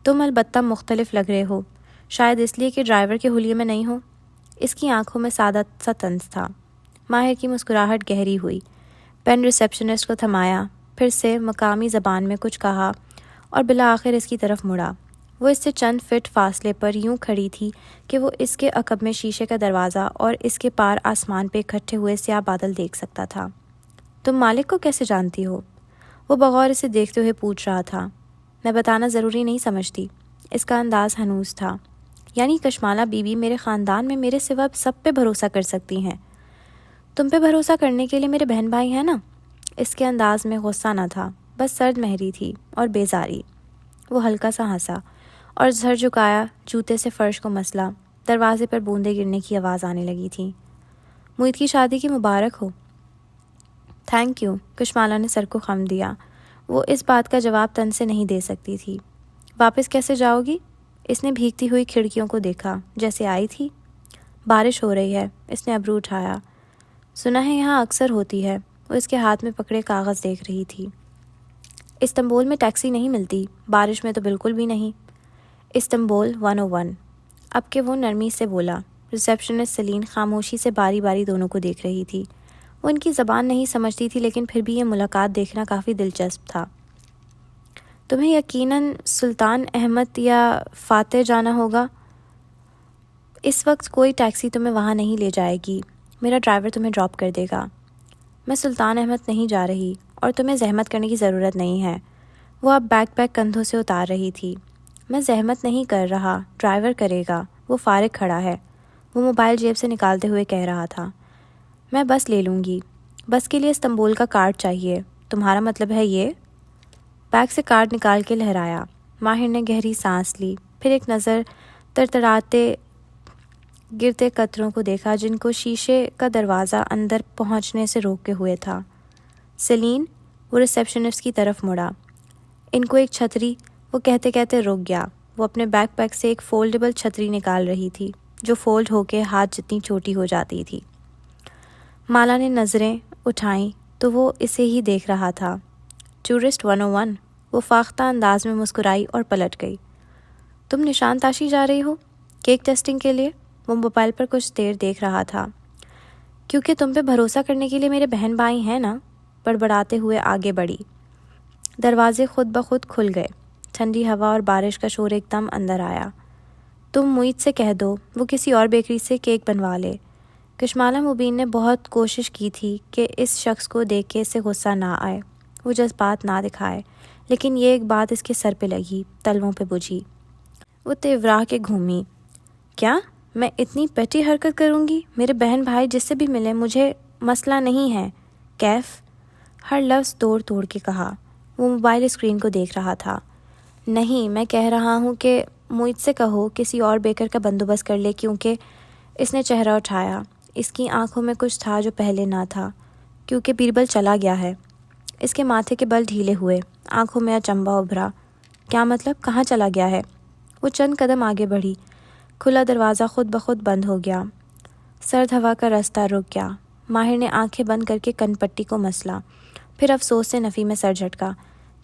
تم البتہ مختلف لگ رہے ہو، شاید اس لیے کہ ڈرائیور کے حلیے میں نہیں ہو۔ اس کی آنکھوں میں سادہ سا طنز تھا۔ ماہر کی مسکراہٹ گہری ہوئی۔ پین ریسیپشنسٹ کو تھمایا، پھر سے مقامی زبان میں کچھ کہا اور بالآخر اس کی طرف مڑا۔ وہ اس سے چند فٹ فاصلے پر یوں کھڑی تھی کہ وہ اس کے عقب میں شیشے کا دروازہ اور اس کے پار آسمان پہ اکٹھے ہوئے سیاہ بادل دیکھ سکتا تھا۔ تم مالک کو کیسے جانتی ہو؟ وہ بغور اسے دیکھتے ہوئے پوچھ رہا تھا۔ میں بتانا ضروری نہیں سمجھتی۔ اس کا انداز ہنوز تھا۔ یعنی کشمالہ بی بی میرے خاندان میں میرے سوا سب پہ بھروسہ کر سکتی ہیں۔ تم پہ بھروسہ کرنے کے لیے میرے بہن بھائی ہیں نا؟ اس کے انداز میں غصہ نہ تھا، بس سرد مہری تھی اور بیزاری۔ وہ ہلکا سا ہنسا اور سر جھکایا، جوتے سے فرش کو مسلا۔ دروازے پر بوندیں گرنے کی آواز آنے لگی تھی۔ موید کی شادی کی مبارک ہو۔ تھینک یو، کشمالہ نے سر کو خم دیا۔ وہ اس بات کا جواب تن سے نہیں دے سکتی تھی۔ واپس کیسے جاؤ گی؟ اس نے بھیگتی ہوئی کھڑکیوں کو دیکھا، جیسے آئی تھی۔ بارش ہو رہی ہے، اس نے ابرو اٹھایا۔ سنا ہے یہاں اکثر ہوتی ہے۔ وہ اس کے ہاتھ میں پکڑے کاغذ دیکھ رہی تھی۔ استنبول میں ٹیکسی نہیں ملتی، بارش میں تو بالکل بھی نہیں۔ استنبول 101۔ اب کہ وہ نرمی سے بولا۔ ریسیپشنسٹ سیلین خاموشی سے باری باری دونوں کو دیکھ رہی تھی۔ وہ ان کی زبان نہیں سمجھتی تھی، لیکن پھر بھی یہ ملاقات دیکھنا کافی دلچسپ تھا۔ تمہیں یقیناً سلطان احمد یا فاتح جانا ہوگا۔ اس وقت کوئی ٹیکسی تمہیں وہاں نہیں لے جائے گی، میرا ڈرائیور تمہیں ڈراپ کر دے گا۔ میں سلطان احمد نہیں جا رہی اور تمہیں زحمت کرنے کی ضرورت نہیں ہے۔ وہ اب بیک پیک کندھوں سے اتار رہی تھی۔ میں زحمت نہیں کر رہا، ڈرائیور کرے گا، وہ فارغ کھڑا ہے۔ وہ موبائل جیب سے نکالتے ہوئے کہہ رہا تھا۔ میں بس لے لوں گی، بس کے لیے استنبول کا کارڈ چاہیے۔ تمہارا مطلب ہے یہ؟ بیگ سے کارڈ نکال کے لہرایا۔ ماہر نے گہری سانس لی، پھر ایک نظر تڑتڑاتے گرتے قطروں کو دیکھا جن کو شیشے کا دروازہ اندر پہنچنے سے روکے ہوئے تھا۔ سیلین، وہ ریسیپشنسٹ کی طرف مڑا۔ ان کو ایک چھتری، وہ کہتے کہتے رک گیا۔ وہ اپنے بیک پیک سے ایک فولڈیبل چھتری نکال رہی تھی جو فولڈ ہو کے ہاتھ جتنی چھوٹی ہو جاتی تھی۔ مالا نے نظریں اٹھائیں تو وہ اسے ہی دیکھ رہا تھا۔ ٹورسٹ 101۔ وہ فاختہ انداز میں مسکرائی اور پلٹ گئی۔ تم نشان تاشی جا رہی ہو؟ کیک ٹیسٹنگ کے لیے؟ وہ موبائل پر کچھ دیر دیکھ رہا تھا۔ کیونکہ تم پہ بھروسہ کرنے کے لیے میرے بہن بھائی ہیں نا؟ بڑبڑاتے ہوئے آگے بڑھی۔ دروازے خود بخود کھل گئے۔ ٹھنڈی ہوا اور بارش کا شور ایک دم اندر آیا۔ تم موید سے کہہ دو وہ کسی اور بیکری سے کیک بنوا لے۔ کشمالہ مبین نے بہت کوشش کی تھی کہ اس شخص کو دیکھ کے اسے غصہ نہ آئے، وہ جذبات نہ دکھائے، لیکن یہ ایک بات اس کے سر پہ لگی، تلووں پہ بجھی۔ وہ تیوراہ کے گھومی۔ کیا میں اتنی پیٹی حرکت کروں گی؟ میرے بہن بھائی جس سے بھی ملے، مجھے مسئلہ نہیں ہے۔ کیف؟ ہر لفظ توڑ توڑ کے کہا۔ وہ موبائل اسکرین کو دیکھ رہا تھا۔ نہیں، میں کہہ رہا ہوں کہ موید سے کہو کسی اور بیکر کا بندوبست کر لے، کیونکہ اس نے چہرہ اٹھایا۔ اس کی آنکھوں میں کچھ تھا جو پہلے نہ تھا۔ کیونکہ بیربل چلا گیا ہے۔ اس کے ماتھے کے بل ڈھیلے ہوئے، آنکھوں میں اچنبھا ابھرا۔ کیا مطلب؟ کہاں چلا گیا ہے؟ وہ چند قدم آگے بڑھی۔ کھلا دروازہ خود بخود بند ہو گیا۔ سرد ہوا کا راستہ رک گیا۔ ماہر نے آنکھیں بند کر کے کن پٹی کو مسلا، پھر افسوس سے نفی میں سر جھٹکا۔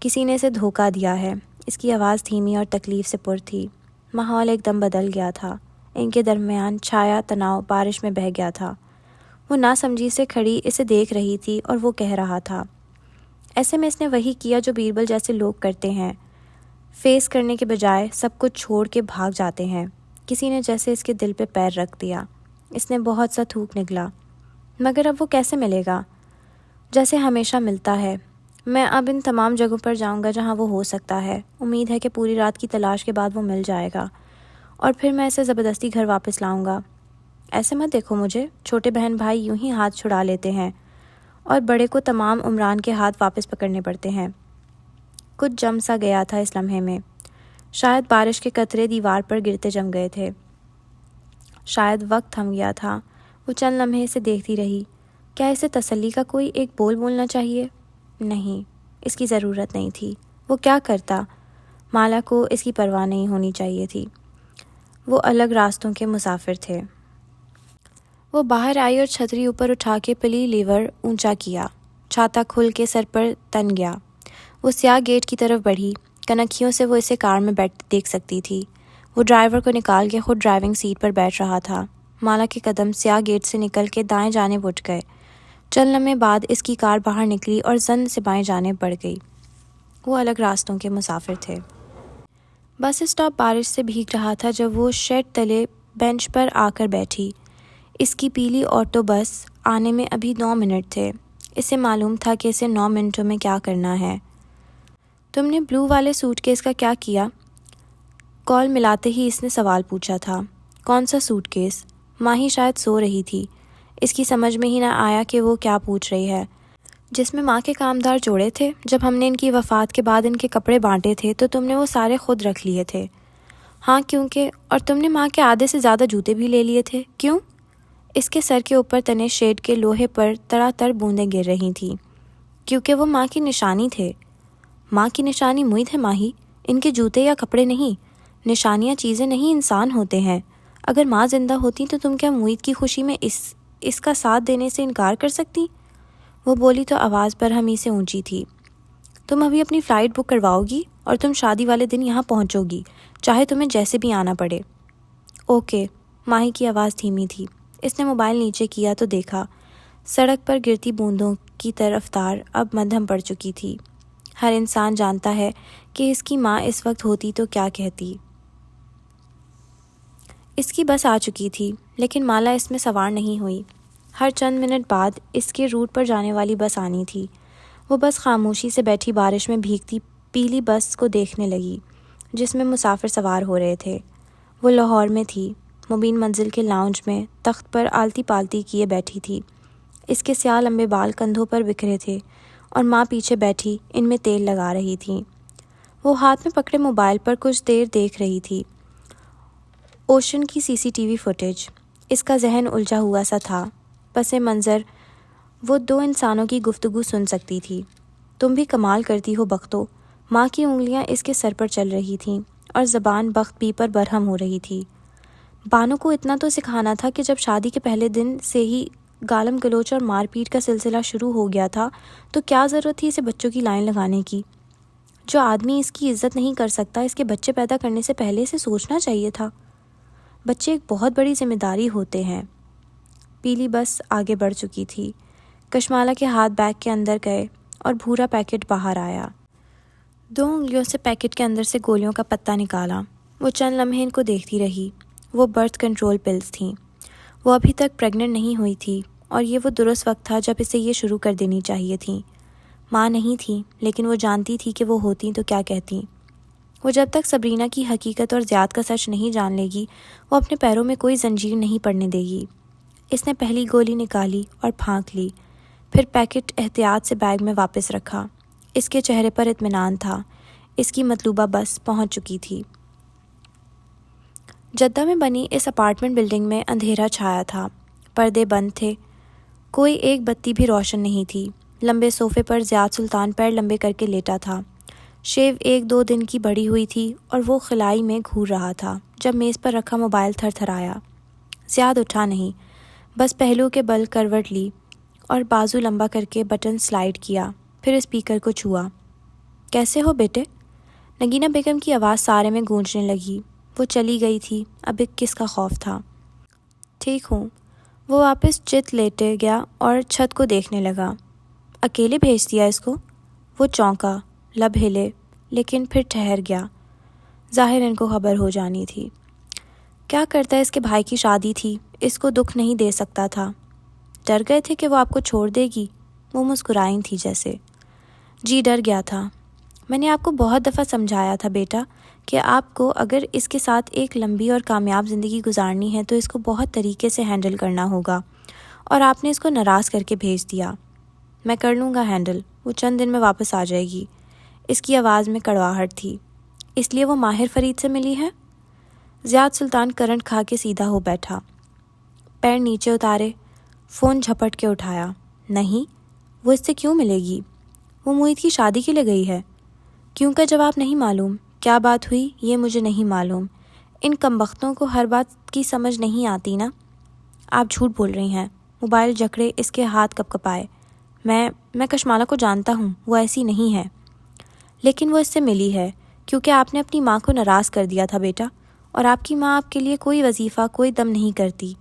کسی نے اسے دھوکہ دیا ہے۔ اس کی آواز دھیمی اور تکلیف سے پر تھی۔ ماحول ایک دم بدل گیا تھا۔ ان کے درمیان چھایا تناؤ بارش میں بہہ گیا تھا۔ وہ ناسمجھی سے کھڑی اسے دیکھ رہی تھی اور وہ کہہ رہا تھا۔ ایسے میں اس نے وہی کیا جو بیربل جیسے لوگ کرتے ہیں، فیس کرنے کے بجائے سب کچھ چھوڑ کے بھاگ جاتے ہیں۔ کسی نے جیسے اس کے دل پہ پیر رکھ دیا۔ اس نے بہت سا تھوک نگلا۔ مگر اب وہ کیسے ملے گا؟ جیسے ہمیشہ ملتا ہے۔ میں اب ان تمام جگہوں پر جاؤں گا جہاں وہ ہو سکتا ہے۔ امید ہے کہ پوری رات کی تلاش کے بعد وہ مل جائے گا اور پھر میں اسے زبردستی گھر واپس لاؤں گا۔ ایسے مت دیکھو مجھے، چھوٹے بہن بھائی یوں ہی ہاتھ چھڑا لیتے ہیں اور بڑے کو تمام عمران کے ہاتھ واپس پکڑنے پڑتے ہیں۔ کچھ جم سا گیا تھا اس لمحے میں۔ شاید بارش کے قطرے دیوار پر گرتے جم گئے تھے۔ شاید وقت تھم گیا تھا۔ وہ چند لمحے اسے دیکھتی رہی۔ کیا اسے تسلی کا کوئی ایک بول بولنا چاہیے؟ نہیں، اس کی ضرورت نہیں تھی۔ وہ کیا کرتا؟ مالا کو اس کی پرواہ نہیں ہونی چاہیے تھی۔ وہ الگ راستوں کے مسافر تھے۔ وہ باہر آئی اور چھتری اوپر اٹھا کے پلی لیور اونچا کیا۔ چھاتا کھل کے سر پر تن گیا۔ وہ سیاہ گیٹ کی طرف بڑھی۔ کنکھیوں سے وہ اسے کار میں بیٹھ دیکھ سکتی تھی۔ وہ ڈرائیور کو نکال کے خود ڈرائیونگ سیٹ پر بیٹھ رہا تھا۔ مالا کے قدم سیاہ گیٹ سے نکل کے دائیں جانب اٹھ گئے۔ چند لمحے بعد اس کی کار باہر نکلی اور زن سے بائیں جانب بڑھ گئی۔ وہ الگ راستوں کے مسافر تھے۔ بس اسٹاپ بارش سے بھیگ رہا تھا جب وہ شیڈ تلے بینچ پر آ کر بیٹھی۔ اس کی پیلی آٹو بس آنے میں ابھی 9 منٹ تھے۔ اسے معلوم تھا کہ اسے 9 منٹوں میں کیا کرنا ہے۔ تم نے بلو والے سوٹ کیس کا کیا کیا؟ کال ملاتے ہی اس نے سوال پوچھا تھا۔ کون سا سوٹ کیس؟ ماہی شاید سو رہی تھی۔ اس کی سمجھ میں ہی نہ آیا کہ وہ کیا پوچھ رہی ہے۔ جس میں ماں کے کامدار جوڑے تھے، جب ہم نے ان کی وفات کے بعد ان کے کپڑے بانٹے تھے تو تم نے وہ سارے خود رکھ لیے تھے۔ ہاں کیونکہ، اور تم نے ماں کے آدھے سے زیادہ جوتے بھی لے لیے تھے۔ کیوں؟ اس کے سر کے اوپر تنے شیڈ کے لوہے پر تڑاتڑ بوندیں گر رہی تھیں۔ کیونکہ وہ ماں کی نشانی تھے۔ ماں کی نشانی معید ہے ماہی، ان کے جوتے یا کپڑے نہیں۔ نشانیاں چیزیں نہیں، انسان ہوتے ہیں۔ اگر ماں زندہ ہوتی تو تم کیا معید کی خوشی میں اس کا ساتھ دینے سے انکار کر سکتی؟ وہ بولی تو آواز برہمی سے اونچی تھی۔ تم ابھی اپنی فلائٹ بک کرواؤ گی اور تم شادی والے دن یہاں پہنچو گی، چاہے تمہیں جیسے بھی آنا پڑے۔ اوکے، ماہی کی آواز دھیمی تھی۔ اس نے موبائل نیچے کیا تو دیکھا سڑک پر گرتی بوندوں کی رفتار اب مدھم پڑ چکی تھی۔ ہر انسان جانتا ہے کہ اس کی ماں اس وقت ہوتی تو کیا کہتی۔ اس کی بس آ چکی تھی، لیکن مالا اس میں سوار نہیں ہوئی۔ ہر چند منٹ بعد اس کے روٹ پر جانے والی بس آنی تھی۔ وہ بس خاموشی سے بیٹھی بارش میں بھیگتی پیلی بس کو دیکھنے لگی جس میں مسافر سوار ہو رہے تھے۔ وہ لاہور میں تھی، مبین منزل کے لاؤنج میں تخت پر آلتی پالتی کیے بیٹھی تھی۔ اس کے سیاہ لمبے بال کندھوں پر بکھرے تھے اور ماں پیچھے بیٹھی ان میں تیل لگا رہی تھی۔ وہ ہاتھ میں پکڑے موبائل پر کچھ دیر دیکھ رہی تھی۔ اوشن کی CCTV فوٹیج۔ اس کا ذہن الجھا ہوا سا تھا۔ پس منظر وہ 2 انسانوں کی گفتگو سن سکتی تھی۔ تم بھی کمال کرتی ہو بختو۔ ماں کی انگلیاں اس کے سر پر چل رہی تھیں اور زبان بخت پی پر برہم ہو رہی تھی۔ بانو کو اتنا تو سکھانا تھا کہ جب شادی کے پہلے دن سے ہی گالم گلوچ اور مار پیٹ کا سلسلہ شروع ہو گیا تھا تو کیا ضرورت تھی اسے بچوں کی لائن لگانے کی؟ جو آدمی اس کی عزت نہیں کر سکتا، اس کے بچے پیدا کرنے سے پہلے اسے سوچنا چاہیے تھا۔ بچے ایک بہت بڑی ذمہ داری ہوتے ہیں۔ پیلی بس آگے بڑھ چکی تھی۔ کشمالہ کے ہاتھ بیگ کے اندر گئے اور بھورا پیکٹ باہر آیا۔ 2 انگلیوں سے پیکٹ کے اندر سے گولیوں کا پتہ نکالا۔ وہ چند لمحے ان کو دیکھتی رہی۔ وہ برتھ کنٹرول پلز تھیں۔ وہ ابھی تک پریگننٹ نہیں ہوئی تھی اور یہ وہ درست وقت تھا جب اسے یہ شروع کر دینی چاہیے تھیں۔ ماں نہیں تھی، لیکن وہ جانتی تھی کہ وہ ہوتیں تو کیا کہتیں۔ وہ جب تک سبرینہ کی حقیقت اور زیاد کا سچ نہیں جان لے گی، وہ اپنے پیروں میں کوئی زنجیر نہیں پڑنے دے گی۔ اس نے پہلی گولی نکالی اور پھانک لی، پھر پیکٹ احتیاط سے بیگ میں واپس رکھا۔ اس کے چہرے پر اطمینان تھا۔ اس کی مطلوبہ بس پہنچ چکی تھی۔ جدہ میں بنی اس اپارٹمنٹ بلڈنگ میں اندھیرا چھایا تھا۔ پردے بند تھے۔ کوئی ایک بتی بھی روشن نہیں تھی۔ لمبے صوفے پر زیاد سلطان پیر لمبے کر کے لیٹا تھا۔ شیو 1-2 دن کی بڑھی ہوئی تھی اور وہ خلائی میں گھور رہا تھا جب میز پر رکھا موبائل تھر تھرایا۔ زیاد اٹھا نہیں، بس پہلو کے بل کروٹ لی اور بازو لمبا کر کے بٹن سلائیڈ کیا، پھر اسپیکر کو چھوا۔ کیسے ہو بیٹے؟ نگینہ بیگم کی آواز سارے میں گونجنے لگی۔ وہ چلی گئی تھی، اب کس کا خوف تھا؟ ٹھیک ہوں۔ وہ واپس چت لیٹے گیا اور چھت کو دیکھنے لگا۔ اکیلے بھیج دیا اس کو؟ وہ چونکا، لب ہلے، لیکن پھر ٹھہر گیا۔ ظاہر ان کو خبر ہو جانی تھی۔ کیا کرتا ہے، اس کے بھائی کی شادی تھی، اس کو دکھ نہیں دے سکتا تھا۔ ڈر گئے تھے کہ وہ آپ کو چھوڑ دے گی؟ وہ مسکرائی تھی جیسے۔ جی ڈر گیا تھا۔ میں نے آپ کو بہت دفعہ سمجھایا تھا بیٹا کہ آپ کو اگر اس کے ساتھ ایک لمبی اور کامیاب زندگی گزارنی ہے تو اس کو بہت طریقے سے ہینڈل کرنا ہوگا، اور آپ نے اس کو ناراض کر کے بھیج دیا۔ میں کر لوں گا ہینڈل، وہ چند دن میں واپس آ جائے گی۔ اس کی آواز میں کڑواہٹ تھی۔ اس لیے وہ ماہر فرید سے ملی ہے؟ زیاد سلطان کرنٹ کھا کے سیدھا ہو بیٹھا، پیر نیچے اتارے، فون جھپٹ کے اٹھایا۔ نہیں، وہ اس سے کیوں ملے گی؟ وہ موہت کی شادی کے لیے گئی ہے۔ کیوں کا جواب نہیں معلوم۔ کیا بات ہوئی یہ مجھے نہیں معلوم۔ ان کمبختوں کو ہر بات کی سمجھ نہیں آتی نا۔ آپ جھوٹ بول رہی ہیں۔ موبائل جکڑے اس کے ہاتھ کپ کپائے۔ میں کشمالہ کو جانتا ہوں، وہ ایسی نہیں ہے۔ لیکن وہ اس سے ملی ہے کیونکہ آپ نے اپنی ماں کو ناراض کر دیا تھا بیٹا، اور آپ کی ماں آپ کے لیے کوئی وظیفہ کوئی دم نہیں کرتی۔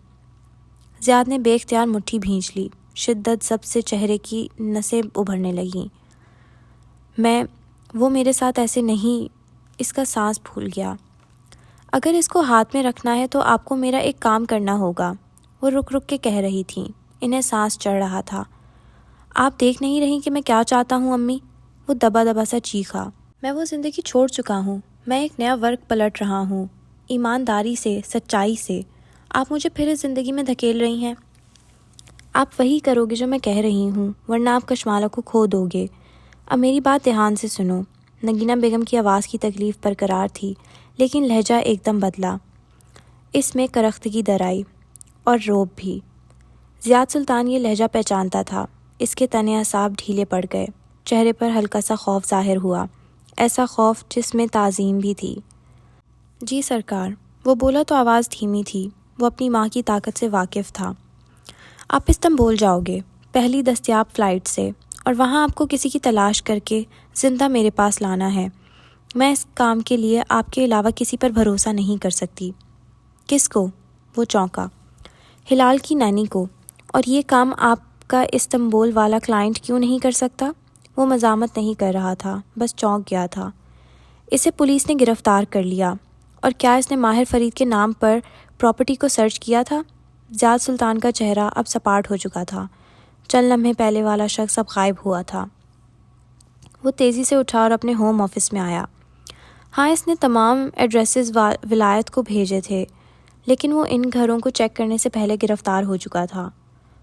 زیاد نے بے اختیار مٹھی بھینچ لی، شدت سب سے چہرے کی نسیں ابھرنے لگیں۔ وہ میرے ساتھ ایسے نہیں۔ اس کا سانس پھول گیا۔ اگر اس کو ہاتھ میں رکھنا ہے تو آپ کو میرا ایک کام کرنا ہوگا، وہ رک رک کے کہہ رہی تھیں۔ انہیں سانس چڑھ رہا تھا۔ آپ دیکھ نہیں رہی کہ میں کیا چاہتا ہوں امی؟ وہ دبا دبا سا چیخا۔ میں وہ زندگی چھوڑ چکا ہوں، میں ایک نیا ورق پلٹ رہا ہوں، ایمانداری سے، سچائی سے۔ آپ مجھے پھر اس زندگی میں دھکیل رہی ہیں۔ آپ وہی کرو گے جو میں کہہ رہی ہوں، ورنہ آپ کشمالہ کو کھو دو گے۔ اب میری بات دھیان سے سنو۔ نگینہ بیگم کی آواز کی تکلیف برقرار تھی، لیکن لہجہ ایک دم بدلا۔ اس میں کرختگی در آئی اور روب بھی۔ زیاد سلطان یہ لہجہ پہچانتا تھا۔ اس کے تنے اعصاب ڈھیلے پڑ گئے، چہرے پر ہلکا سا خوف ظاہر ہوا، ایسا خوف جس میں تعظیم بھی تھی۔ جی سرکار، وہ بولا تو آواز دھیمی تھی۔ وہ اپنی ماں کی طاقت سے واقف تھا۔ آپ استنبول جاؤ گے، پہلی دستیاب فلائٹ سے، اور وہاں آپ کو کسی کی تلاش کر کے زندہ میرے پاس لانا ہے۔ میں اس کام کے لیے آپ کے علاوہ کسی پر بھروسہ نہیں کر سکتی۔ کس کو؟ وہ چونکا۔ ہلال کی نانی کو۔ اور یہ کام آپ کا استنبول والا کلائنٹ کیوں نہیں کر سکتا؟ وہ مزاحمت نہیں کر رہا تھا، بس چونک گیا تھا۔ اسے پولیس نے گرفتار کر لیا۔ اور کیا اس نے ماہر فرید کے نام پر پراپرٹی کو سرچ کیا تھا؟ زیاد سلطان کا چہرہ اب سپاٹ ہو چکا تھا۔ چند لمحے پہلے والا شخص اب غائب ہوا تھا۔ وہ تیزی سے اٹھا اور اپنے ہوم آفس میں آیا۔ ہاں، اس نے تمام ایڈریسز ولایت کو بھیجے تھے، لیکن وہ ان گھروں کو چیک کرنے سے پہلے گرفتار ہو چکا تھا۔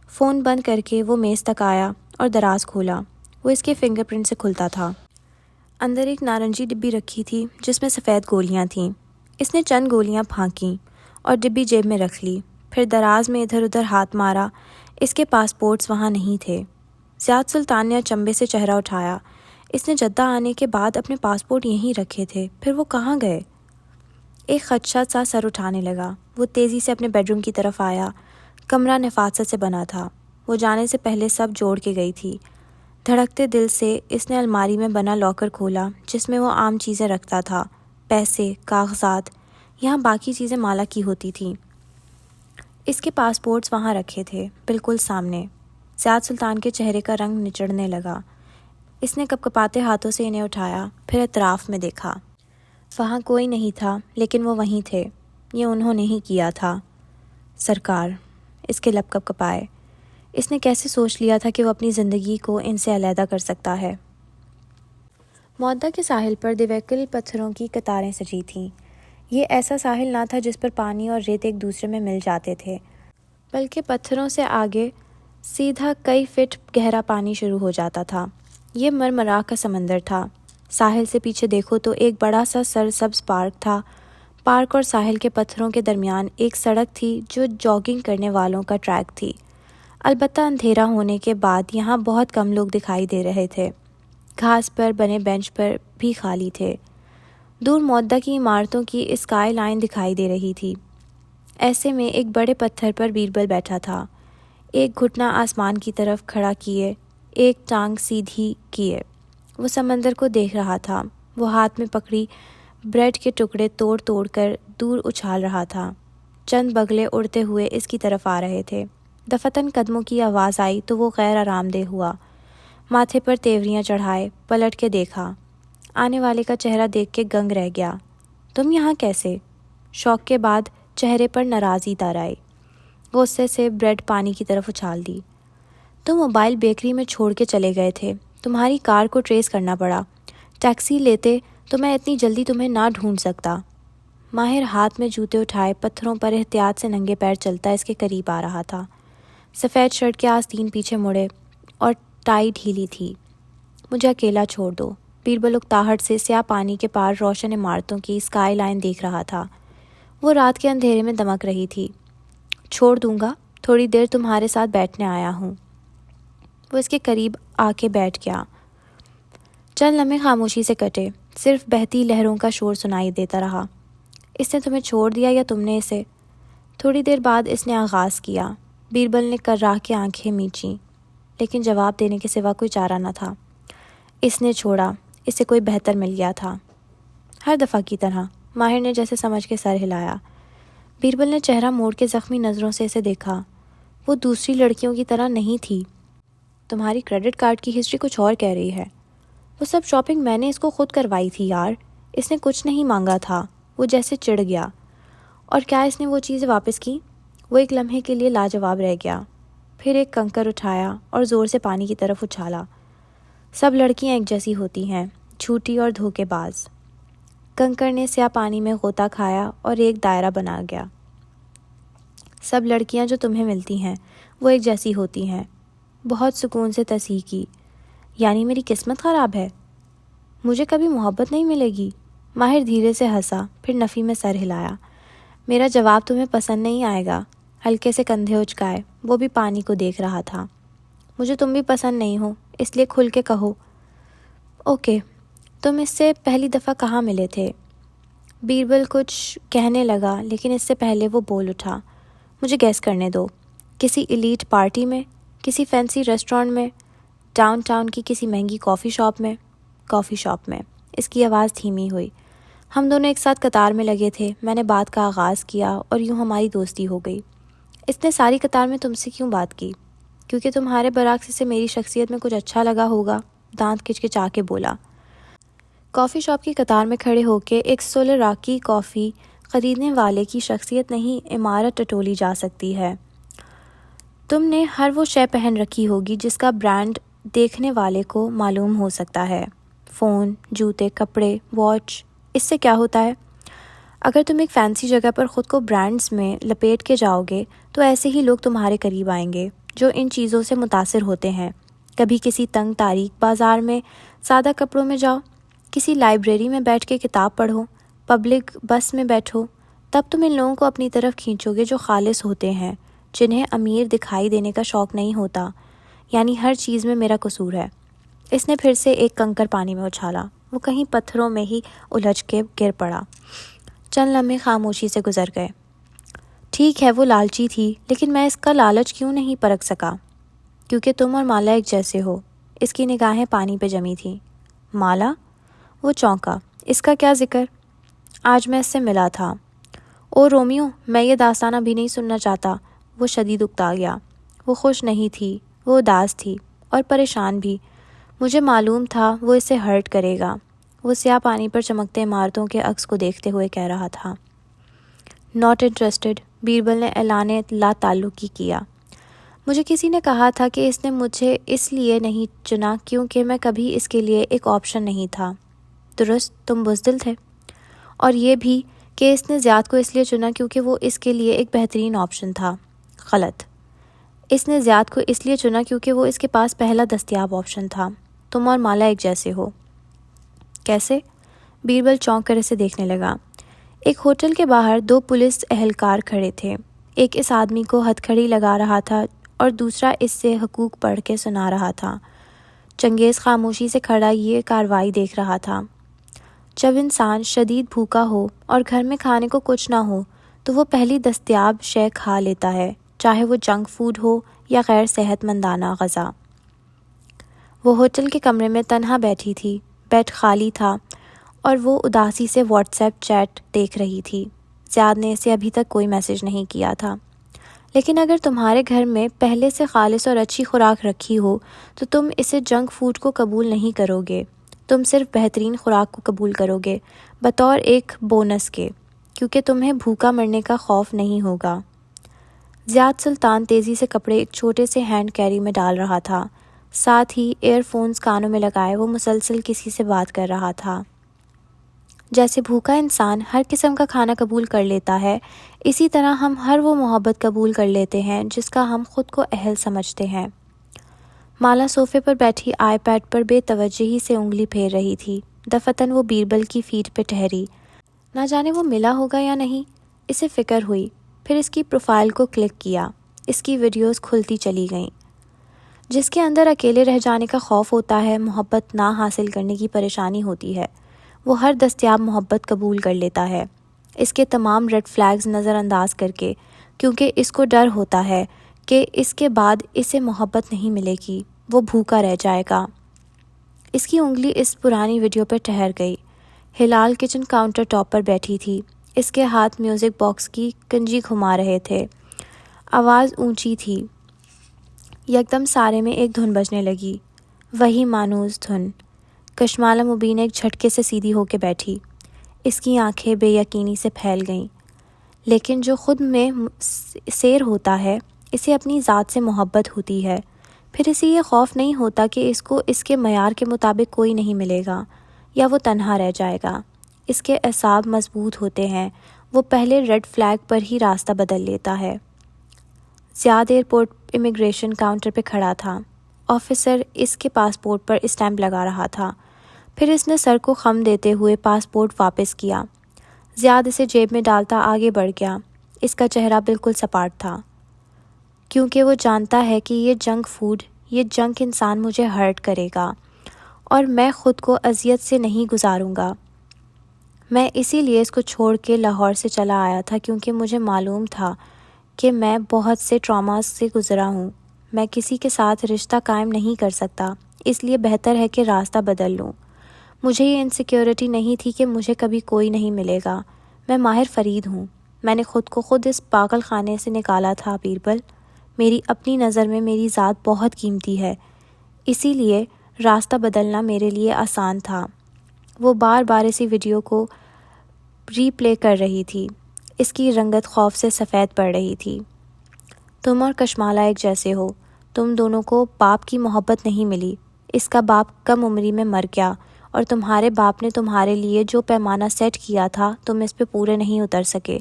فون بند کر کے وہ میز تک آیا اور دراز کھولا۔ وہ اس کے فنگر پرنٹ سے کھلتا تھا۔ اندر ایک نارنجی ڈبی رکھی تھی جس میں سفید گولیاں تھیں۔ اس نے چند گولیاں پھانکیں اور ڈبی جیب میں رکھ لی، پھر دراز میں ادھر ادھر ہاتھ مارا۔ اس کے پاسپورٹس وہاں نہیں تھے۔ زیاد سلطان نے اچنبے سے چہرہ اٹھایا۔ اس نے جدہ آنے کے بعد اپنے پاسپورٹ یہیں رکھے تھے، پھر وہ کہاں گئے؟ ایک خدشہ سا سر اٹھانے لگا۔ وہ تیزی سے اپنے بیڈ روم کی طرف آیا۔ کمرہ نفاست سے بنا تھا۔ وہ جانے سے پہلے سب جوڑ کے گئی تھی۔ دھڑکتے دل سے اس نے الماری میں بنا لاکر کھولا جس میں وہ عام چیزیں رکھتا تھا، پیسے، کاغذات، یہاں باقی چیزیں مالا کی ہوتی تھیں۔ اس کے پاسپورٹس وہاں رکھے تھے، بالکل سامنے۔ زیاد سلطان کے چہرے کا رنگ نچڑنے لگا۔ اس نے کپکپاتے ہاتھوں سے انہیں اٹھایا، پھر اطراف میں دیکھا۔ وہاں کوئی نہیں تھا، لیکن وہ وہیں تھے۔ یہ انہوں نے ہی کیا تھا سرکار۔ اس کے لب کپکپائے۔ اس نے کیسے سوچ لیا تھا کہ وہ اپنی زندگی کو ان سے علیحدہ کر سکتا ہے؟ مودہ کے ساحل پر دیویکل پتھروں کی قطاریں سجی تھیں۔ یہ ایسا ساحل نہ تھا جس پر پانی اور ریت ایک دوسرے میں مل جاتے تھے، بلکہ پتھروں سے آگے سیدھا کئی فٹ گہرا پانی شروع ہو جاتا تھا۔ یہ مرمرا کا سمندر تھا۔ ساحل سے پیچھے دیکھو تو ایک بڑا سا سرسبز پارک تھا۔ پارک اور ساحل کے پتھروں کے درمیان ایک سڑک تھی جو جاگنگ کرنے والوں کا ٹریک تھی۔ البتہ اندھیرا ہونے کے بعد یہاں بہت کم لوگ دکھائی دے رہے تھے۔ گھاس پر بنے بینچ پر بھی خالی تھے۔ دور مودہ کی عمارتوں کی اسکائی لائن دکھائی دے رہی تھی۔ ایسے میں ایک بڑے پتھر پر بیربل بیٹھا تھا، ایک گھٹنا آسمان کی طرف کھڑا کیے، ایک ٹانگ سیدھی کیے۔ وہ سمندر کو دیکھ رہا تھا۔ وہ ہاتھ میں پکڑی بریڈ کے ٹکڑے توڑ توڑ کر دور اچھال رہا تھا۔ چند بگلے اڑتے ہوئے اس کی طرف آ رہے تھے۔ دفتن قدموں کی آواز آئی تو وہ غیر آرام دہ ہوا۔ ماتھے پر تیوریاں چڑھائے پلٹ کے دیکھا۔ آنے والے کا چہرہ دیکھ کے گنگ رہ گیا۔ تم یہاں کیسے؟ شوق کے بعد چہرے پر ناراضی تار آئی۔ غصے سے بریڈ پانی کی طرف اچھال دی۔ تم موبائل بیکری میں چھوڑ کے چلے گئے تھے۔ تمہاری کار کو ٹریس کرنا پڑا۔ ٹیکسی لیتے تو میں اتنی جلدی تمہیں نہ ڈھونڈ سکتا۔ ماہر ہاتھ میں جوتے اٹھائے پتھروں پر احتیاط سے ننگے پیر چلتا اس کے قریب آ رہا تھا۔ سفید شرٹ کے آستین پیچھے مڑے اور ٹائی ڈھیلی تھی۔ مجھے اکیلا چھوڑ دو۔ بیربل اکتاہٹ سے سیاہ پانی کے پار روشن عمارتوں کی اسکائی لائن دیکھ رہا تھا۔ وہ رات کے اندھیرے میں دمک رہی تھی۔ چھوڑ دوں گا، تھوڑی دیر تمہارے ساتھ بیٹھنے آیا ہوں۔ وہ اس کے قریب آ کے بیٹھ گیا۔ چند لمحے خاموشی سے کٹے، صرف بہتی لہروں کا شور سنائی دیتا رہا۔ اس نے تمہیں چھوڑ دیا یا تم نے اسے؟ تھوڑی دیر بعد اس نے آغاز کیا۔ بیربل نے کرراہ کے آنکھیں میچیں، لیکن جواب دینے کے سوا کوئی چارہ نہ تھا۔ اس نے چھوڑا، اسے کوئی بہتر مل گیا تھا۔ ہر دفعہ کی طرح ماہر نے جیسے سمجھ کے سر ہلایا۔ بیربل نے چہرہ موڑ کے زخمی نظروں سے اسے دیکھا۔ وہ دوسری لڑکیوں کی طرح نہیں تھی۔ تمہاری کریڈٹ کارڈ کی ہسٹری کچھ اور کہہ رہی ہے۔ وہ سب شاپنگ میں نے اس کو خود کروائی تھی یار۔ اس نے کچھ نہیں مانگا تھا۔ وہ جیسے چڑ گیا۔ اور کیا اس نے وہ چیزیں واپس کی؟ وہ ایک لمحے کے لیے لاجواب رہ گیا، پھر ایک کنکر اٹھایا اور زور سے پانی کی طرف اچھالا۔ سب لڑکیاں ایک جیسی ہوتی ہیں، جھوٹی اور دھوکے باز۔ کنکر نے سیاہ پانی میں غوطہ کھایا اور ایک دائرہ بنا گیا۔ سب لڑکیاں جو تمہیں ملتی ہیں وہ ایک جیسی ہوتی ہیں۔ بہت سکون سے تصحیح کی۔ یعنی میری قسمت خراب ہے؟ مجھے کبھی محبت نہیں ملے گی؟ ماہر دھیرے سے ہنسا، پھر نفی میں سر ہلایا۔ میرا جواب تمہیں پسند نہیں آئے گا۔ ہلکے سے کندھے اچکائے، وہ بھی پانی کو دیکھ رہا تھا۔ مجھے تم بھی پسند نہیں ہو، اس لیے کھل کے کہو۔ اوکے، تم اس سے پہلی دفعہ کہاں ملے تھے؟ بیربل کچھ کہنے لگا، لیکن اس سے پہلے وہ بول اٹھا۔ مجھے گیس کرنے دو۔ کسی ایلیٹ پارٹی میں، کسی فینسی ریسٹورانٹ میں، ڈاؤن ٹاؤن کی کسی مہنگی کافی شاپ میں۔ کافی شاپ میں۔ اس کی آواز دھیمی ہوئی۔ ہم دونوں ایک ساتھ قطار میں لگے تھے۔ میں نے بات کا آغاز کیا اور یوں ہماری دوستی ہو گئی۔ اس نے ساری قطار میں تم سے کیوں بات کی؟ کیونکہ تمہارے برعکس اسے میری شخصیت میں کچھ اچھا لگا ہوگا، دانت کچکچا کے بولا۔ کافی شاپ کی قطار میں کھڑے ہو کے ایک سولراکی کافی خریدنے والے کی شخصیت نہیں عمارت ٹٹولی جا سکتی ہے۔ تم نے ہر وہ شے پہن رکھی ہوگی جس کا برانڈ دیکھنے والے کو معلوم ہو سکتا ہے۔ فون، جوتے، کپڑے، واچ۔ اس سے کیا ہوتا ہے؟ اگر تم ایک فینسی جگہ پر خود کو برانڈز میں لپیٹ کے جاؤ گے تو ایسے ہی لوگ تمہارے قریب آئیں گے جو ان چیزوں سے متاثر ہوتے ہیں۔ کبھی کسی تنگ تاریک بازار میں سادہ کپڑوں میں جاؤ، کسی لائبریری میں بیٹھ کے کتاب پڑھو، پبلک بس میں بیٹھو، تب تم ان لوگوں کو اپنی طرف کھینچو گے جو خالص ہوتے ہیں، جنہیں امیر دکھائی دینے کا شوق نہیں ہوتا۔ یعنی ہر چیز میں میرا قصور ہے۔ اس نے پھر سے ایک کنکر پانی میں اچھالا۔ وہ کہیں پتھروں میں ہی الجھ کے گر پڑا۔ چند لمحے خاموشی سے گزر گئے۔ ٹھیک ہے وہ لالچی تھی، لیکن میں اس کا لالچ کیوں نہیں پرکھ سکا؟ کیونکہ تم اور مالا ایک جیسے ہو۔ اس کی نگاہیں پانی پہ جمی تھیں۔ مالا؟ وہ چونکا۔ اس کا کیا ذکر؟ آج میں اس سے ملا تھا۔ او رومیو، میں یہ داستان ابھی نہیں سننا چاہتا۔ وہ شدید اکتا گیا۔ وہ خوش نہیں تھی، وہ اداس تھی اور پریشان بھی۔ مجھے معلوم تھا وہ اسے ہرٹ کرے گا۔ وہ سیاہ پانی پر چمکتے عمارتوں کے عکس کو دیکھتے ہوئے کہہ رہا تھا۔ ناٹ انٹرسٹڈ، بیربل نے اعلان لا تعلقی کیا۔ مجھے کسی نے کہا تھا کہ اس نے مجھے اس لیے نہیں چنا کیونکہ میں کبھی اس کے لیے ایک آپشن نہیں تھا۔ درست، تم بزدل تھے۔ اور یہ بھی کہ اس نے زیاد کو اس لیے چنا کیونکہ وہ اس کے لیے ایک بہترین آپشن تھا۔ غلط۔ اس نے زیاد کو اس لیے چنا کیونکہ وہ اس کے پاس پہلا دستیاب آپشن تھا۔ تم اور مالا ایک جیسے ہو۔ کیسے؟ بیربل چونک کر اسے دیکھنے لگا۔ ایک ہوٹل کے باہر دو پولیس اہلکار کھڑے تھے۔ ایک اس آدمی کو ہتھ کھڑی لگا رہا تھا اور دوسرا اس سے حقوق پڑھ کے سنا رہا تھا۔ چنگیز خاموشی سے کھڑا یہ کارروائی دیکھ رہا تھا۔ جب انسان شدید بھوکا ہو اور گھر میں کھانے کو کچھ نہ ہو تو وہ پہلی دستیاب شے کھا لیتا ہے، چاہے وہ جنک فوڈ ہو یا غیر صحت مندانہ غذا۔ وہ ہوٹل کے کمرے میں تنہا بیٹھی تھی، بیڈ خالی تھا اور وہ اداسی سے واٹس ایپ چیٹ دیکھ رہی تھی۔ زیاد نے اسے ابھی تک کوئی میسج نہیں کیا تھا، لیکن اگر تمہارے گھر میں پہلے سے خالص اور اچھی خوراک رکھی ہو تو تم اسے جنک فوڈ کو قبول نہیں کرو گے، تم صرف بہترین خوراک کو قبول کرو گے بطور ایک بونس کے، کیونکہ تمہیں بھوکا مرنے کا خوف نہیں ہوگا۔ زیاد سلطان تیزی سے کپڑے ایک چھوٹے سے ہینڈ کیری میں ڈال رہا تھا، ساتھ ہی ایئر فونز کانوں میں لگائے وہ مسلسل کسی سے بات کر رہا تھا۔ جیسے بھوکا انسان ہر قسم کا کھانا قبول کر لیتا ہے، اسی طرح ہم ہر وہ محبت قبول کر لیتے ہیں جس کا ہم خود کو اہل سمجھتے ہیں۔ مالا صوفے پر بیٹھی آئی پیڈ پر بے توجہی سے انگلی پھیر رہی تھی۔ دفعتاً وہ بیربل کی فیڈ پہ ٹھہری، نہ جانے وہ ملا ہوگا یا نہیں، اسے فکر ہوئی۔ پھر اس کی پروفائل کو کلک کیا، اس کی ویڈیوز کھلتی چلی گئیں۔ جس کے اندر اکیلے رہ جانے کا خوف ہوتا ہے، محبت نہ حاصل کرنے کی پریشانی ہوتی ہے، وہ ہر دستیاب محبت قبول کر لیتا ہے، اس کے تمام ریڈ فلیگز نظر انداز کر کے، کیونکہ اس کو ڈر ہوتا ہے کہ اس کے بعد اسے محبت نہیں ملے گی، وہ بھوکا رہ جائے گا۔ اس کی انگلی اس پرانی ویڈیو پر ٹھہر گئی۔ ہلال کچن کاؤنٹر ٹاپ پر بیٹھی تھی، اس کے ہاتھ میوزک باکس کی کنجی گھما رہے تھے۔ آواز اونچی تھی۔ یکدم سارے میں ایک دھن بجنے لگی، وہی مانوس دھن۔ کشمالہ مبین ایک جھٹکے سے سیدھی ہو کے بیٹھی، اس کی آنکھیں بے یقینی سے پھیل گئیں۔ لیکن جو خود میں سیر ہوتا ہے، اسے اپنی ذات سے محبت ہوتی ہے، پھر اسے یہ خوف نہیں ہوتا کہ اس کو اس کے معیار کے مطابق کوئی نہیں ملے گا یا وہ تنہا رہ جائے گا۔ اس کے اعصاب مضبوط ہوتے ہیں، وہ پہلے ریڈ فلیگ پر ہی راستہ بدل لیتا ہے۔ زیاد ایئرپورٹ امیگریشن کاؤنٹر پہ کھڑا تھا، آفیسر اس کے پاسپورٹ پر اسٹیمپ لگا رہا تھا۔ پھر اس نے سر کو خم دیتے ہوئے پاسپورٹ واپس کیا۔ زیاد اسے جیب میں ڈالتا آگے بڑھ گیا۔ اس کا چہرہ بالکل سپاٹ تھا، کیونکہ وہ جانتا ہے کہ یہ جنک فوڈ، یہ جنک انسان مجھے ہرٹ کرے گا اور میں خود کو اذیت سے نہیں گزاروں گا۔ میں اسی لیے اس کو چھوڑ کے لاہور سے چلا آیا تھا، کیونکہ مجھے معلوم تھا کہ میں بہت سے ٹراماز سے گزرا ہوں، میں کسی کے ساتھ رشتہ قائم نہیں کر سکتا، اس لیے بہتر ہے کہ راستہ بدل لوں۔ مجھے یہ انسیکیورٹی نہیں تھی کہ مجھے کبھی کوئی نہیں ملے گا۔ میں ماہر فرید ہوں، میں نے خود کو خود اس پاگل خانے سے نکالا تھا بیربل۔ میری اپنی نظر میں میری ذات بہت قیمتی ہے، اسی لیے راستہ بدلنا میرے لیے آسان تھا۔ وہ بار بار اسی ویڈیو کو ری پلے کر رہی تھی، اس کی رنگت خوف سے سفید پڑ رہی تھی۔ تم اور کشمالہ ایک جیسے ہو، تم دونوں کو باپ کی محبت نہیں ملی، اس کا باپ کم عمری میں مر گیا اور تمہارے باپ نے تمہارے لیے جو پیمانہ سیٹ کیا تھا تم اس پہ پورے نہیں اتر سکے،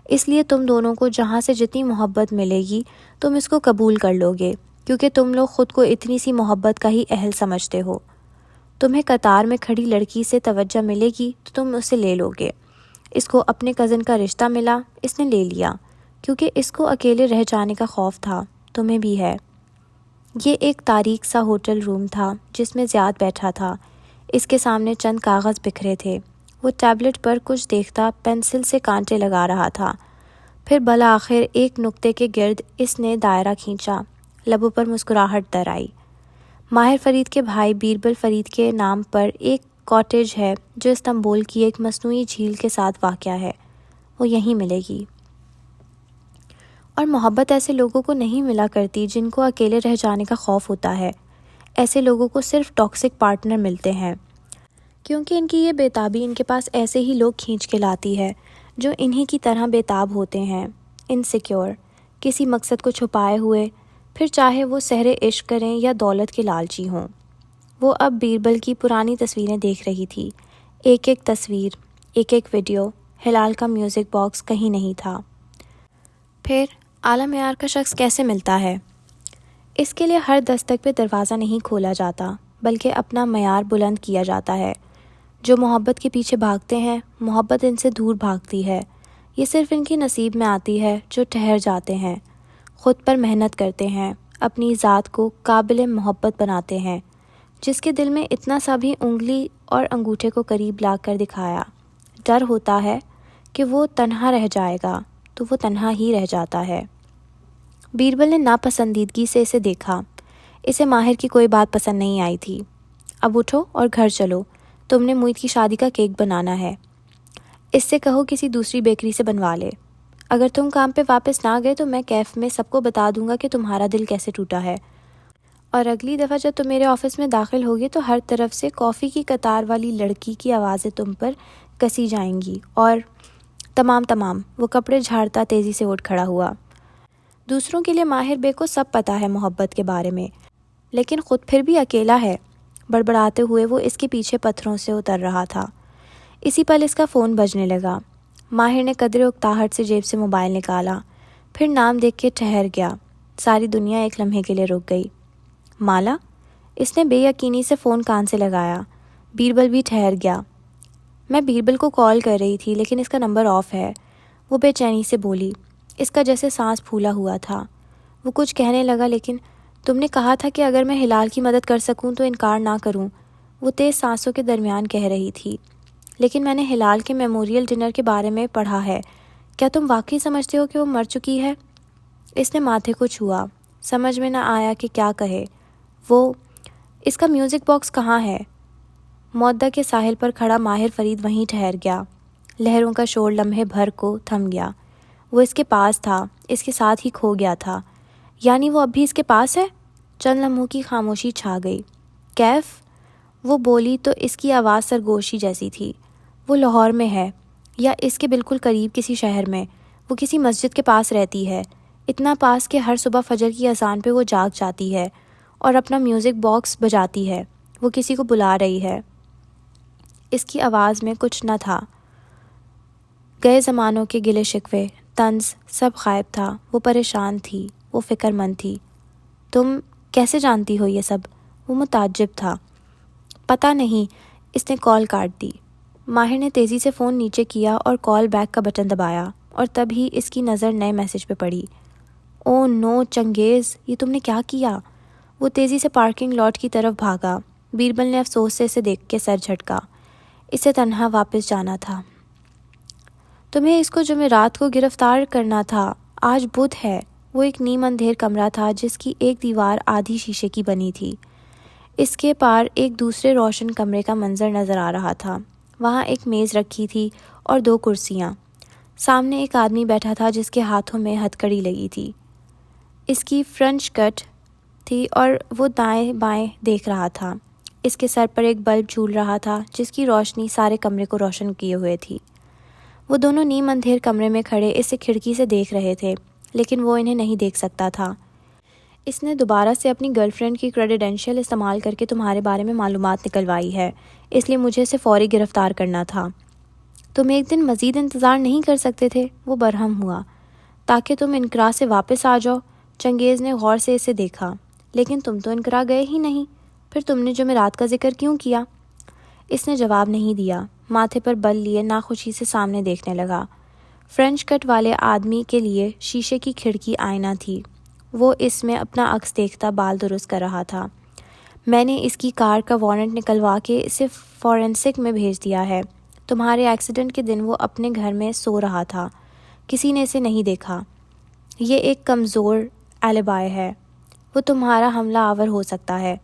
اس لیے تم دونوں کو جہاں سے جتنی محبت ملے گی تم اس کو قبول کر لو گے، کیونکہ تم لوگ خود کو اتنی سی محبت کا ہی اہل سمجھتے ہو۔ تمہیں قطار میں کھڑی لڑکی سے توجہ ملے گی تو تم اسے لے لو گے۔ اس کو اپنے کزن کا رشتہ ملا، اس نے لے لیا، کیونکہ اس کو اکیلے رہ جانے کا خوف تھا، تمہیں بھی ہے۔ یہ ایک تاریک سا ہوٹل روم تھا جس میں زیاد بیٹھا تھا، اس کے سامنے چند کاغذ بکھرے تھے، وہ ٹیبلٹ پر کچھ دیکھتا پینسل سے کانٹے لگا رہا تھا۔ پھر بالآخر ایک نقطے کے گرد اس نے دائرہ کھینچا، لبوں پر مسکراہٹ در آئی۔ ماہر فرید کے بھائی بیربل فرید کے نام پر ایک کاٹیج ہے جو استنبول کی ایک مصنوعی جھیل کے ساتھ واقع ہے، وہ یہیں ملے گی۔ اور محبت ایسے لوگوں کو نہیں ملا کرتی جن کو اکیلے رہ جانے کا خوف ہوتا ہے، ایسے لوگوں کو صرف ٹاکسک پارٹنر ملتے ہیں، کیونکہ ان کی یہ بےتابی ان کے پاس ایسے ہی لوگ کھینچ کے لاتی ہے جو انہی کی طرح بےتاب ہوتے ہیں، انسیکیور، کسی مقصد کو چھپائے ہوئے، پھر چاہے وہ سحر عشق کریں یا دولت کے لالچی ہوں۔ وہ اب بیربل کی پرانی تصویریں دیکھ رہی تھی، ایک ایک تصویر، ایک ایک ویڈیو، ہلال کا میوزک باکس کہیں نہیں تھا۔ پھر اعلیٰ معیار کا شخص کیسے ملتا ہے؟ اس کے لیے ہر دستک پہ دروازہ نہیں کھولا جاتا، بلکہ اپنا معیار بلند کیا جاتا ہے۔ جو محبت کے پیچھے بھاگتے ہیں، محبت ان سے دور بھاگتی ہے، یہ صرف ان کی نصیب میں آتی ہے۔ جو ٹھہر جاتے ہیں، خود پر محنت کرتے ہیں، اپنی ذات کو قابل محبت بناتے ہیں، جس کے دل میں اتنا سا بھی انگلی اور انگوٹھے کو قریب لا کر دکھایا۔ ڈر ہوتا ہے کہ وہ تنہا رہ جائے گا تو وہ تنہا ہی رہ جاتا ہے۔ بیربل نے ناپسندیدگی سے اسے دیکھا۔ اسے ماہر کی کوئی بات پسند نہیں آئی تھی۔ اب اٹھو اور گھر چلو، تم نے موئید کی شادی کا کیک بنانا ہے۔ اس سے کہو کسی دوسری بیکری سے بنوا لے۔ اگر تم کام پہ واپس نہ گئے تو میں کیف میں سب کو بتا دوں گا کہ تمہارا دل کیسے ٹوٹا ہے، اور اگلی دفعہ جب تم میرے آفس میں داخل ہوگے تو ہر طرف سے کافی کی قطار والی لڑکی کی آوازیں تم پر کسی جائیں گی، اور تمام۔ وہ کپڑے جھاڑتا تیزی سے اٹھ کھڑا ہوا۔ دوسروں کے لیے ماہر بے کو سب پتہ ہے محبت کے بارے میں، لیکن خود پھر بھی اکیلا ہے۔ بڑبڑاتے ہوئے وہ اس کے پیچھے پتھروں سے اتر رہا تھا۔ اسی پل اس کا فون بجنے لگا۔ ماہر نے قدرے اکتاہٹ سے جیب سے موبائل نکالا، پھر نام دیکھ کے ٹھہر گیا۔ ساری دنیا ایک لمحے کے لیے رک گئی۔ مالا؟ اس نے بے یقینی سے فون کان سے لگایا۔ بیربل بھی ٹھہر گیا۔ میں بیربل کو کال کر رہی تھی لیکن اس کا نمبر آف ہے، وہ بے چینی سے بولی۔ اس کا جیسے سانس پھولا ہوا تھا۔ وہ کچھ کہنے لگا، لیکن تم نے کہا تھا کہ اگر میں ہلال کی مدد کر سکوں تو انکار نہ کروں، وہ تیز سانسوں کے درمیان کہہ رہی تھی۔ لیکن میں نے ہلال کے میموریل ڈنر کے بارے میں پڑھا ہے، کیا تم واقعی سمجھتے ہو کہ وہ مر چکی ہے؟ اس نے ماتھے کو چھوا۔ سمجھ میں نہ آیا کہ کیا کہے۔ اس کا میوزک باکس کہاں ہے؟ مودہ کے ساحل پر کھڑا ماہر فرید وہیں ٹھہر گیا۔ لہروں کا شور لمحے بھر کو تھم گیا۔ وہ اس کے پاس تھا، اس کے ساتھ ہی کھو گیا تھا۔ یعنی وہ اب بھی اس کے پاس ہے؟ چند لمحوں کی خاموشی چھا گئی۔ کیف؟ وہ بولی تو اس کی آواز سرگوشی جیسی تھی۔ وہ لاہور میں ہے، یا اس کے بالکل قریب کسی شہر میں۔ وہ کسی مسجد کے پاس رہتی ہے، اتنا پاس کہ ہر صبح فجر کی اذان پہ وہ جاگ جاتی ہے اور اپنا میوزک باکس بجاتی ہے۔ وہ کسی کو بلا رہی ہے۔ اس کی آواز میں کچھ نہ تھا۔ گئے زمانوں کے گلے شکوے، طنز سب غائب تھا۔ وہ پریشان تھی، وہ فکر مند تھی۔ تم کیسے جانتی ہو یہ سب؟ وہ متعجب تھا۔ پتہ نہیں۔ اس نے کال کاٹ دی۔ ماہر نے تیزی سے فون نیچے کیا اور کال بیک کا بٹن دبایا، اور تب ہی اس کی نظر نئے میسج پہ پڑی۔ او نو چنگیز، یہ تم نے کیا کیا؟ وہ تیزی سے پارکنگ لاٹ کی طرف بھاگا۔ بیربل نے افسوس سے اسے دیکھ کے سر جھٹکا۔ اسے تنہا واپس جانا تھا۔ تمہیں اس کو جمعرات کو گرفتار کرنا تھا۔ آج بدھ ہے۔ وہ ایک نیم اندھیر کمرہ تھا جس کی ایک دیوار آدھی شیشے کی بنی تھی۔ اس کے پار ایک دوسرے روشن کمرے کا منظر نظر آ رہا تھا۔ وہاں ایک میز رکھی تھی اور 2 کرسیاں۔ سامنے ایک آدمی بیٹھا تھا جس کے ہاتھوں میں ہتھکڑی لگی تھی۔ اس کی فرنچ کٹ تھی اور وہ دائیں بائیں دیکھ رہا تھا۔ اس کے سر پر ایک بلب جھول رہا تھا جس کی روشنی سارے کمرے کو روشن کیے ہوئے تھی۔ وہ دونوں نیم اندھیر کمرے میں کھڑے اسے کھڑکی سے دیکھ رہے تھے، لیکن وہ انہیں نہیں دیکھ سکتا تھا۔ اس نے دوبارہ سے اپنی گرل فرینڈ کی کریڈینشیل استعمال کر کے تمہارے بارے میں معلومات نکلوائی ہے، اس لیے مجھے اسے فوری گرفتار کرنا تھا۔ تم ایک دن مزید انتظار نہیں کر سکتے تھے؟ وہ برہم ہوا۔ تاکہ تم انقرا سے واپس آ جاؤ؟ چنگیز نے غور سے اسے دیکھا۔ لیکن تم تو انقرا گئے ہی نہیں، پھر تم نے جمعرات کا ذکر کیوں کیا؟ اس نے جواب نہیں دیا۔ ماتھے پر بل لیے ناخوشی سے سامنے دیکھنے لگا۔ فرنچ کٹ والے آدمی کے لیے شیشے کی کھڑکی آئینہ تھی۔ وہ اس میں اپنا عکس دیکھتا بال درست کر رہا تھا۔ میں نے اس کی کار کا وارنٹ نکلوا کے اسے فورینسک میں بھیج دیا ہے۔ تمہارے ایکسیڈنٹ کے دن وہ اپنے گھر میں سو رہا تھا، کسی نے اسے نہیں دیکھا۔ یہ ایک کمزور ایلیبائی ہے۔ وہ تمہارا حملہ آور ہو سکتا ہے،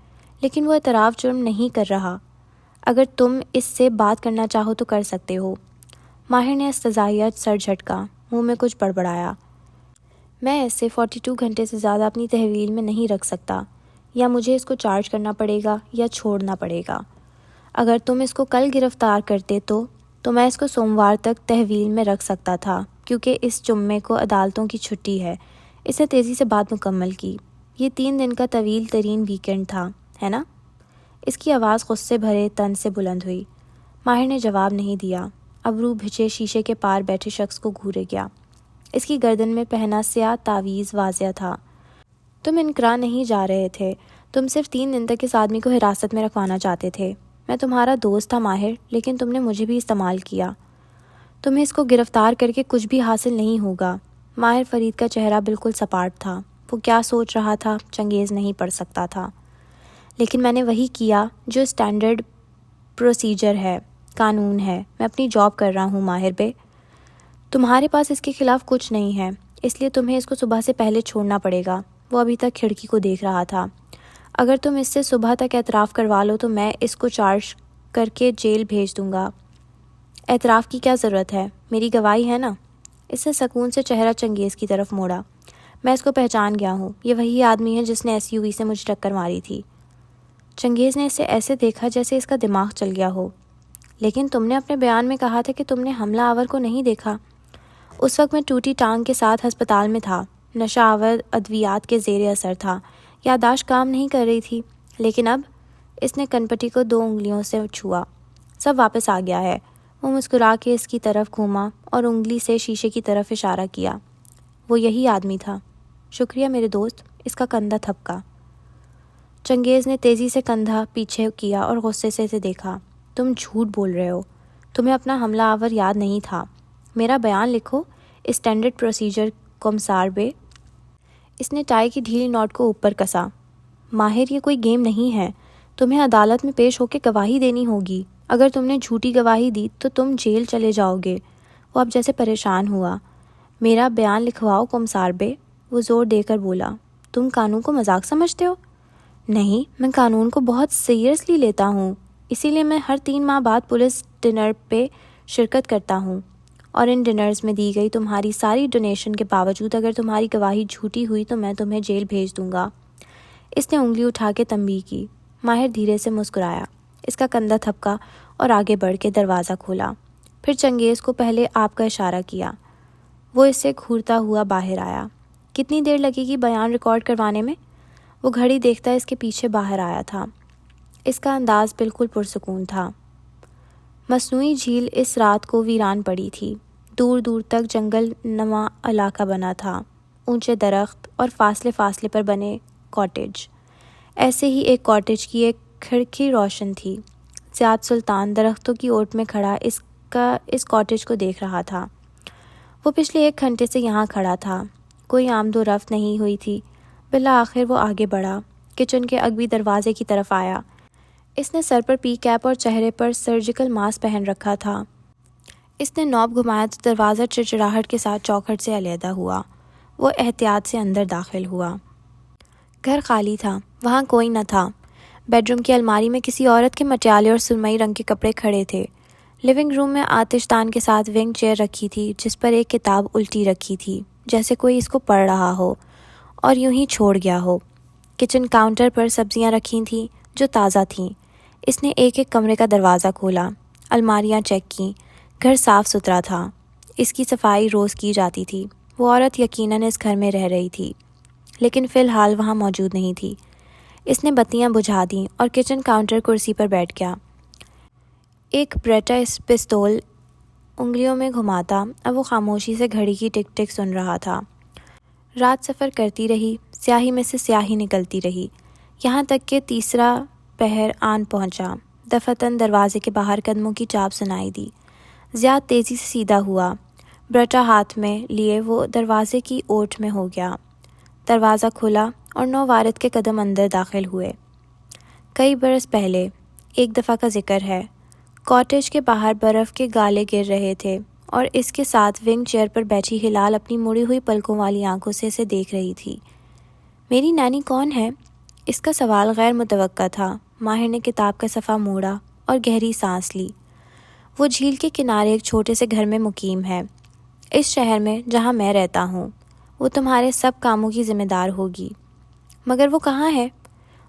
لیکن وہ اعتراف جرم نہیں کر رہا۔ اگر تم اس سے بات کرنا چاہو تو کر سکتے ہو۔ ماہر نے استضاحیہ سر جھٹکا، منہ میں کچھ بڑبڑایا۔ میں اسے 42 گھنٹے سے زیادہ اپنی تحویل میں نہیں رکھ سکتا، یا مجھے اس کو چارج کرنا پڑے گا یا چھوڑنا پڑے گا۔ اگر تم اس کو کل گرفتار کرتے تو میں اس کو سوموار تک تحویل میں رکھ سکتا تھا، کیونکہ اس جمعے کو عدالتوں کی چھٹی ہے۔ اس نے تیزی سے بات مکمل کی۔ یہ 3 دن کا طویل ترین ویکنڈ تھا، ہے نا؟ اس کی آواز غصے بھرے طنز سے بلند ہوئی۔ ماہر نے جواب نہیں دیا۔ ابرو بھچے شیشے کے پار بیٹھے شخص کو گھورے گیا۔ اس کی گردن میں پہنا سیاہ تعویذ واضح تھا۔ تم انقرا نہیں جا رہے تھے، تم صرف 3 دن تک اس آدمی کو حراست میں رکھوانا چاہتے تھے۔ میں تمہارا دوست تھا ماہر، لیکن تم نے مجھے بھی استعمال کیا۔ تمہیں اس کو گرفتار کر کے کچھ بھی حاصل نہیں ہوگا۔ ماہر فرید کا چہرہ بالکل سپاٹ تھا۔ وہ کیا سوچ رہا تھا چنگیز نہیں پڑھ سکتا تھا، لیکن میں نے وہی کیا جو اسٹینڈرڈ پروسیجر ہے، قانون ہے۔ میں اپنی جاب کر رہا ہوں ماہر بے۔ تمہارے پاس اس کے خلاف کچھ نہیں ہے، اس لیے تمہیں اس کو صبح سے پہلے چھوڑنا پڑے گا۔ وہ ابھی تک کھڑکی کو دیکھ رہا تھا۔ اگر تم اس سے صبح تک اعتراف کروا لو تو میں اس کو چارج کر کے جیل بھیج دوں گا۔ اعتراف کی کیا ضرورت ہے؟ میری گواہی ہے نا۔ اس نے سکون سے چہرہ چنگیز کی طرف موڑا۔ میں اس کو پہچان گیا ہوں، یہ وہی آدمی ہے جس نے SUV سے مجھے ٹکر ماری تھی۔ چنگیز نے اسے ایسے دیکھا جیسے اس کا دماغ چل گیا ہو۔ لیکن تم نے اپنے بیان میں کہا تھا کہ تم نے حملہ آور کو نہیں دیکھا۔ اس وقت میں ٹوٹی ٹانگ کے ساتھ ہسپتال میں تھا، نشہ آور ادویات کے زیر اثر تھا، یادداشت کام نہیں کر رہی تھی۔ لیکن اب اس نے کنپٹی کو 2 انگلیوں سے چھوا۔ سب واپس آ گیا ہے۔ وہ مسکرا کے اس کی طرف گھوما اور انگلی سے شیشے کی طرف اشارہ کیا۔ وہ یہی آدمی تھا۔ شکریہ میرے دوست۔ اس کا کندھا تھپکا۔ چنگیز نے تیزی سے کندھا پیچھے کیا اور غصے سے اسے دیکھا۔ تم جھوٹ بول رہے ہو۔ تمہیں اپنا حملہ آور یاد نہیں تھا۔ میرا بیان لکھو، اسٹینڈرڈ پروسیجر کمسار بے۔ اس نے ٹائی کی ڈھیلی نوٹ کو اوپر کسا۔ ماہر، یہ کوئی گیم نہیں ہے۔ تمہیں عدالت میں پیش ہو کے گواہی دینی ہوگی۔ اگر تم نے جھوٹی گواہی دی تو تم جیل چلے جاؤ گے۔ وہ اب جیسے پریشان ہوا۔ میرا بیان لکھواؤ کمسار بے، وہ زور دے کر بولا۔ تم قانون کو مذاق سمجھتے ہو؟ نہیں، میں قانون کو بہت سیریسلی لیتا ہوں، اسی لیے میں ہر 3 ماہ بعد پولیس ڈنر پہ شرکت کرتا ہوں، اور ان ڈنرز میں دی گئی تمہاری ساری ڈونیشن کے باوجود اگر تمہاری گواہی جھوٹی ہوئی تو میں تمہیں جیل بھیج دوں گا۔ اس نے انگلی اٹھا کے تنبیہ کی۔ ماہر دھیرے سے مسکرایا، اس کا کندھا تھپکا اور آگے بڑھ کے دروازہ کھولا۔ پھر چنگیز کو پہلے آپ کا اشارہ کیا۔ وہ اس سے گھورتا ہوا باہر آیا۔ کتنی دیر لگے گی بیان ریکارڈ کروانے میں؟ وہ گھڑی دیکھتا اس کے پیچھے باہر آیا تھا۔ اس کا انداز بالکل پرسکون تھا۔ مصنوعی جھیل اس رات کو ویران پڑی تھی۔ دور دور تک جنگل نما علاقہ بنا تھا، اونچے درخت اور فاصلے فاصلے پر بنے کاٹیج۔ ایسے ہی ایک کاٹیج کی ایک کھڑکی روشن تھی۔ زیاد سلطان درختوں کی اوٹ میں کھڑا اس کاٹیج کو دیکھ رہا تھا۔ وہ پچھلے 1 گھنٹے سے یہاں کھڑا تھا، کوئی آمد و رفت نہیں ہوئی تھی۔ بالآخر وہ آگے بڑھا، کچن کے اگبی دروازے کی طرف آیا۔ اس نے سر پر پی کیپ اور چہرے پر سرجیکل ماسک پہن رکھا تھا۔ اس نے نوب گھمایا تو دروازہ چڑچڑاہٹ کے ساتھ چوکھٹ سے علیحدہ ہوا۔ وہ احتیاط سے اندر داخل ہوا۔ گھر خالی تھا، وہاں کوئی نہ تھا۔ بیڈ روم کی الماری میں کسی عورت کے مٹیالے اور سرمئی رنگ کے کپڑے کھڑے تھے۔ لیونگ روم میں آتش دان کے ساتھ ونگ چیئر رکھی تھی جس پر ایک کتاب الٹی رکھی تھی جیسے کوئی اس کو پڑھ رہا ہو اور یوں ہی چھوڑ گیا ہو۔ کچن کاؤنٹر پر سبزیاں رکھی تھیں جو تازہ تھیں۔ اس نے ایک ایک کمرے کا دروازہ کھولا، الماریاں چیک کیں۔ گھر صاف ستھرا تھا، اس کی صفائی روز کی جاتی تھی۔ وہ عورت یقیناً اس گھر میں رہ رہی تھی، لیکن فی الحال وہاں موجود نہیں تھی۔ اس نے بتیاں بجھا دیں اور کچن کاؤنٹر کرسی پر بیٹھ گیا۔ ایک بریٹا پستول انگلیوں میں گھماتا، اب وہ خاموشی سے گھڑی کی ٹک ٹک سن رہا تھا۔ رات سفر کرتی رہی، سیاہی میں سے سیاہی نکلتی رہی، یہاں تک کہ تیسرا پہر آن پہنچا۔ دفعتاً دروازے کے باہر قدموں کی چاپ سنائی دی۔ زیاد تیزی سے سیدھا ہوا، برٹا ہاتھ میں لیے وہ دروازے کی اوٹ میں ہو گیا۔ دروازہ کھلا اور 9 وارد کے قدم اندر داخل ہوئے۔ کئی برس پہلے، ایک دفعہ کا ذکر ہے، کاٹیج کے باہر برف کے گالے گر رہے تھے اور اس کے ساتھ ونگ چیئر پر بیٹھی ہلال اپنی مڑی ہوئی پلکوں والی آنکھوں سے اسے دیکھ رہی تھی۔ میری نانی کون ہے؟ اس کا سوال غیر متوقع تھا۔ ماہر نے کتاب کا صفحہ موڑا اور گہری سانس لی۔ وہ جھیل کے کنارے ایک چھوٹے سے گھر میں مقیم ہے، اس شہر میں جہاں میں رہتا ہوں۔ وہ تمہارے سب کاموں کی ذمہ دار ہوگی۔ مگر وہ کہاں ہے؟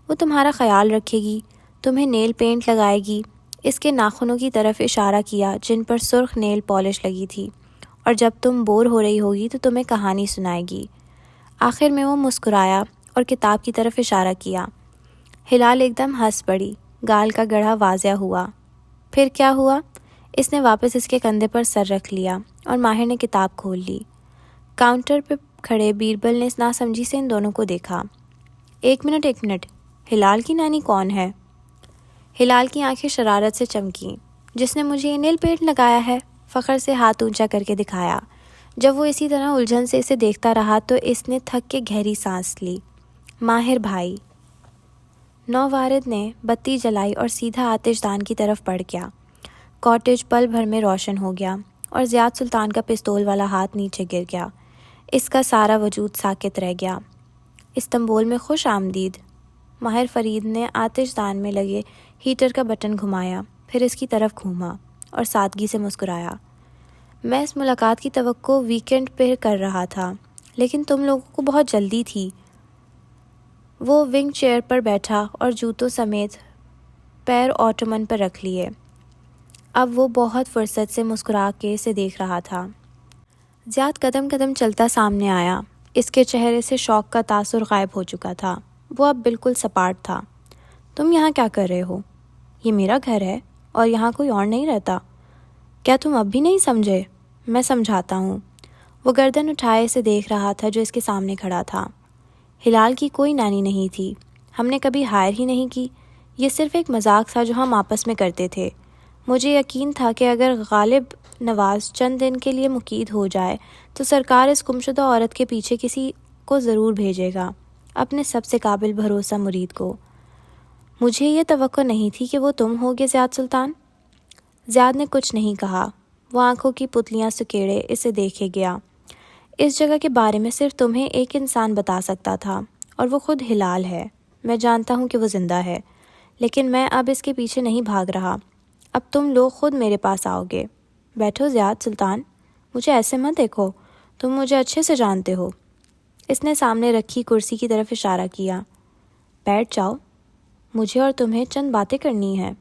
وہ تمہارا خیال رکھے گی، تمہیں نیل پینٹ لگائے گی۔ اس کے ناخنوں کی طرف اشارہ کیا جن پر سرخ نیل پالش لگی تھی، اور جب تم بور ہو رہی ہوگی تو تمہیں کہانی سنائے گی۔ آخر میں وہ مسکرایا اور کتاب کی طرف اشارہ کیا۔ ہلال ایک دم ہنس پڑی، گال کا گڑھا واضح ہوا۔ پھر کیا ہوا؟ اس نے واپس اس کے کندھے پر سر رکھ لیا اور ماہر نے کتاب کھول لی۔ کاؤنٹر پہ کھڑے بیربل نے ناسمجھی سے ان دونوں کو دیکھا۔ ایک منٹ، ہلال کی نانی کون ہے؟ ہلال کی آنکھیں شرارت سے چمکیں۔ جس نے مجھے یہ نیل پینٹ لگایا ہے، فخر سے ہاتھ اونچا کر کے دکھایا۔ جب وہ اسی طرح الجھن سے اسے دیکھتا رہا تو اس نے تھک کے گہری سانس لی۔ ماہر بھائی، نووارد نے بتی جلائی اور سیدھا آتش دان کی طرف بڑھ گیا۔ کاٹیج پل بھر میں روشن ہو گیا اور زیاد سلطان کا پستول والا ہاتھ نیچے گر گیا۔ اس کا سارا وجود ساکت رہ گیا۔ استنبول میں خوش آمدید۔ ماہر فرید نے آتش دان میں لگے ہیٹر کا بٹن گھمایا، پھر اس کی طرف گھوما اور سادگی سے مسکرایا۔ میں اس ملاقات کی توقع ویکنڈ پہ کر رہا تھا، لیکن تم لوگوں کو بہت جلدی تھی۔ وہ ونگ چیئر پر بیٹھا اور جوتوں سمیت پیر اوٹمن پر رکھ لیے۔ اب وہ بہت فرصت سے مسکرا کے اسے دیکھ رہا تھا۔ زیاد قدم قدم چلتا سامنے آیا۔ اس کے چہرے سے شوق کا تاثر غائب ہو چکا تھا۔ وہ اب بالکل سپاٹ تھا۔ تم یہاں کیا کر رہے ہو؟ یہ میرا گھر ہے اور یہاں کوئی اور نہیں رہتا۔ کیا تم اب بھی نہیں سمجھے؟ میں سمجھاتا ہوں۔ وہ گردن اٹھائے اسے دیکھ رہا تھا جو اس کے سامنے کھڑا تھا۔ ہلال کی کوئی نانی نہیں تھی۔ ہم نے کبھی ہائر ہی نہیں کی۔ یہ صرف ایک مذاق تھا جو ہم آپس میں کرتے تھے۔ مجھے یقین تھا کہ اگر غالب نواز چند دن کے لیے مقید ہو جائے تو سرکار اس گمشدہ عورت کے پیچھے کسی کو ضرور بھیجے گا، اپنے سب سے قابل بھروسہ مرید کو۔ مجھے یہ توقع نہیں تھی کہ وہ تم ہوگے زیاد سلطان۔ زیاد نے کچھ نہیں کہا۔ وہ آنکھوں کی پتلیاں سکیڑے اسے دیکھے گیا۔ اس جگہ کے بارے میں صرف تمہیں ایک انسان بتا سکتا تھا، اور وہ خود ہلال ہے۔ میں جانتا ہوں کہ وہ زندہ ہے، لیکن میں اب اس کے پیچھے نہیں بھاگ رہا۔ اب تم لوگ خود میرے پاس آؤ گے۔ بیٹھو زیاد سلطان، مجھے ایسے مت دیکھو، تم مجھے اچھے سے جانتے ہو۔ اس نے سامنے رکھی کرسی کی طرف اشارہ کیا۔ بیٹھ جاؤ، مجھے اور تمہیں چند باتیں کرنی ہیں۔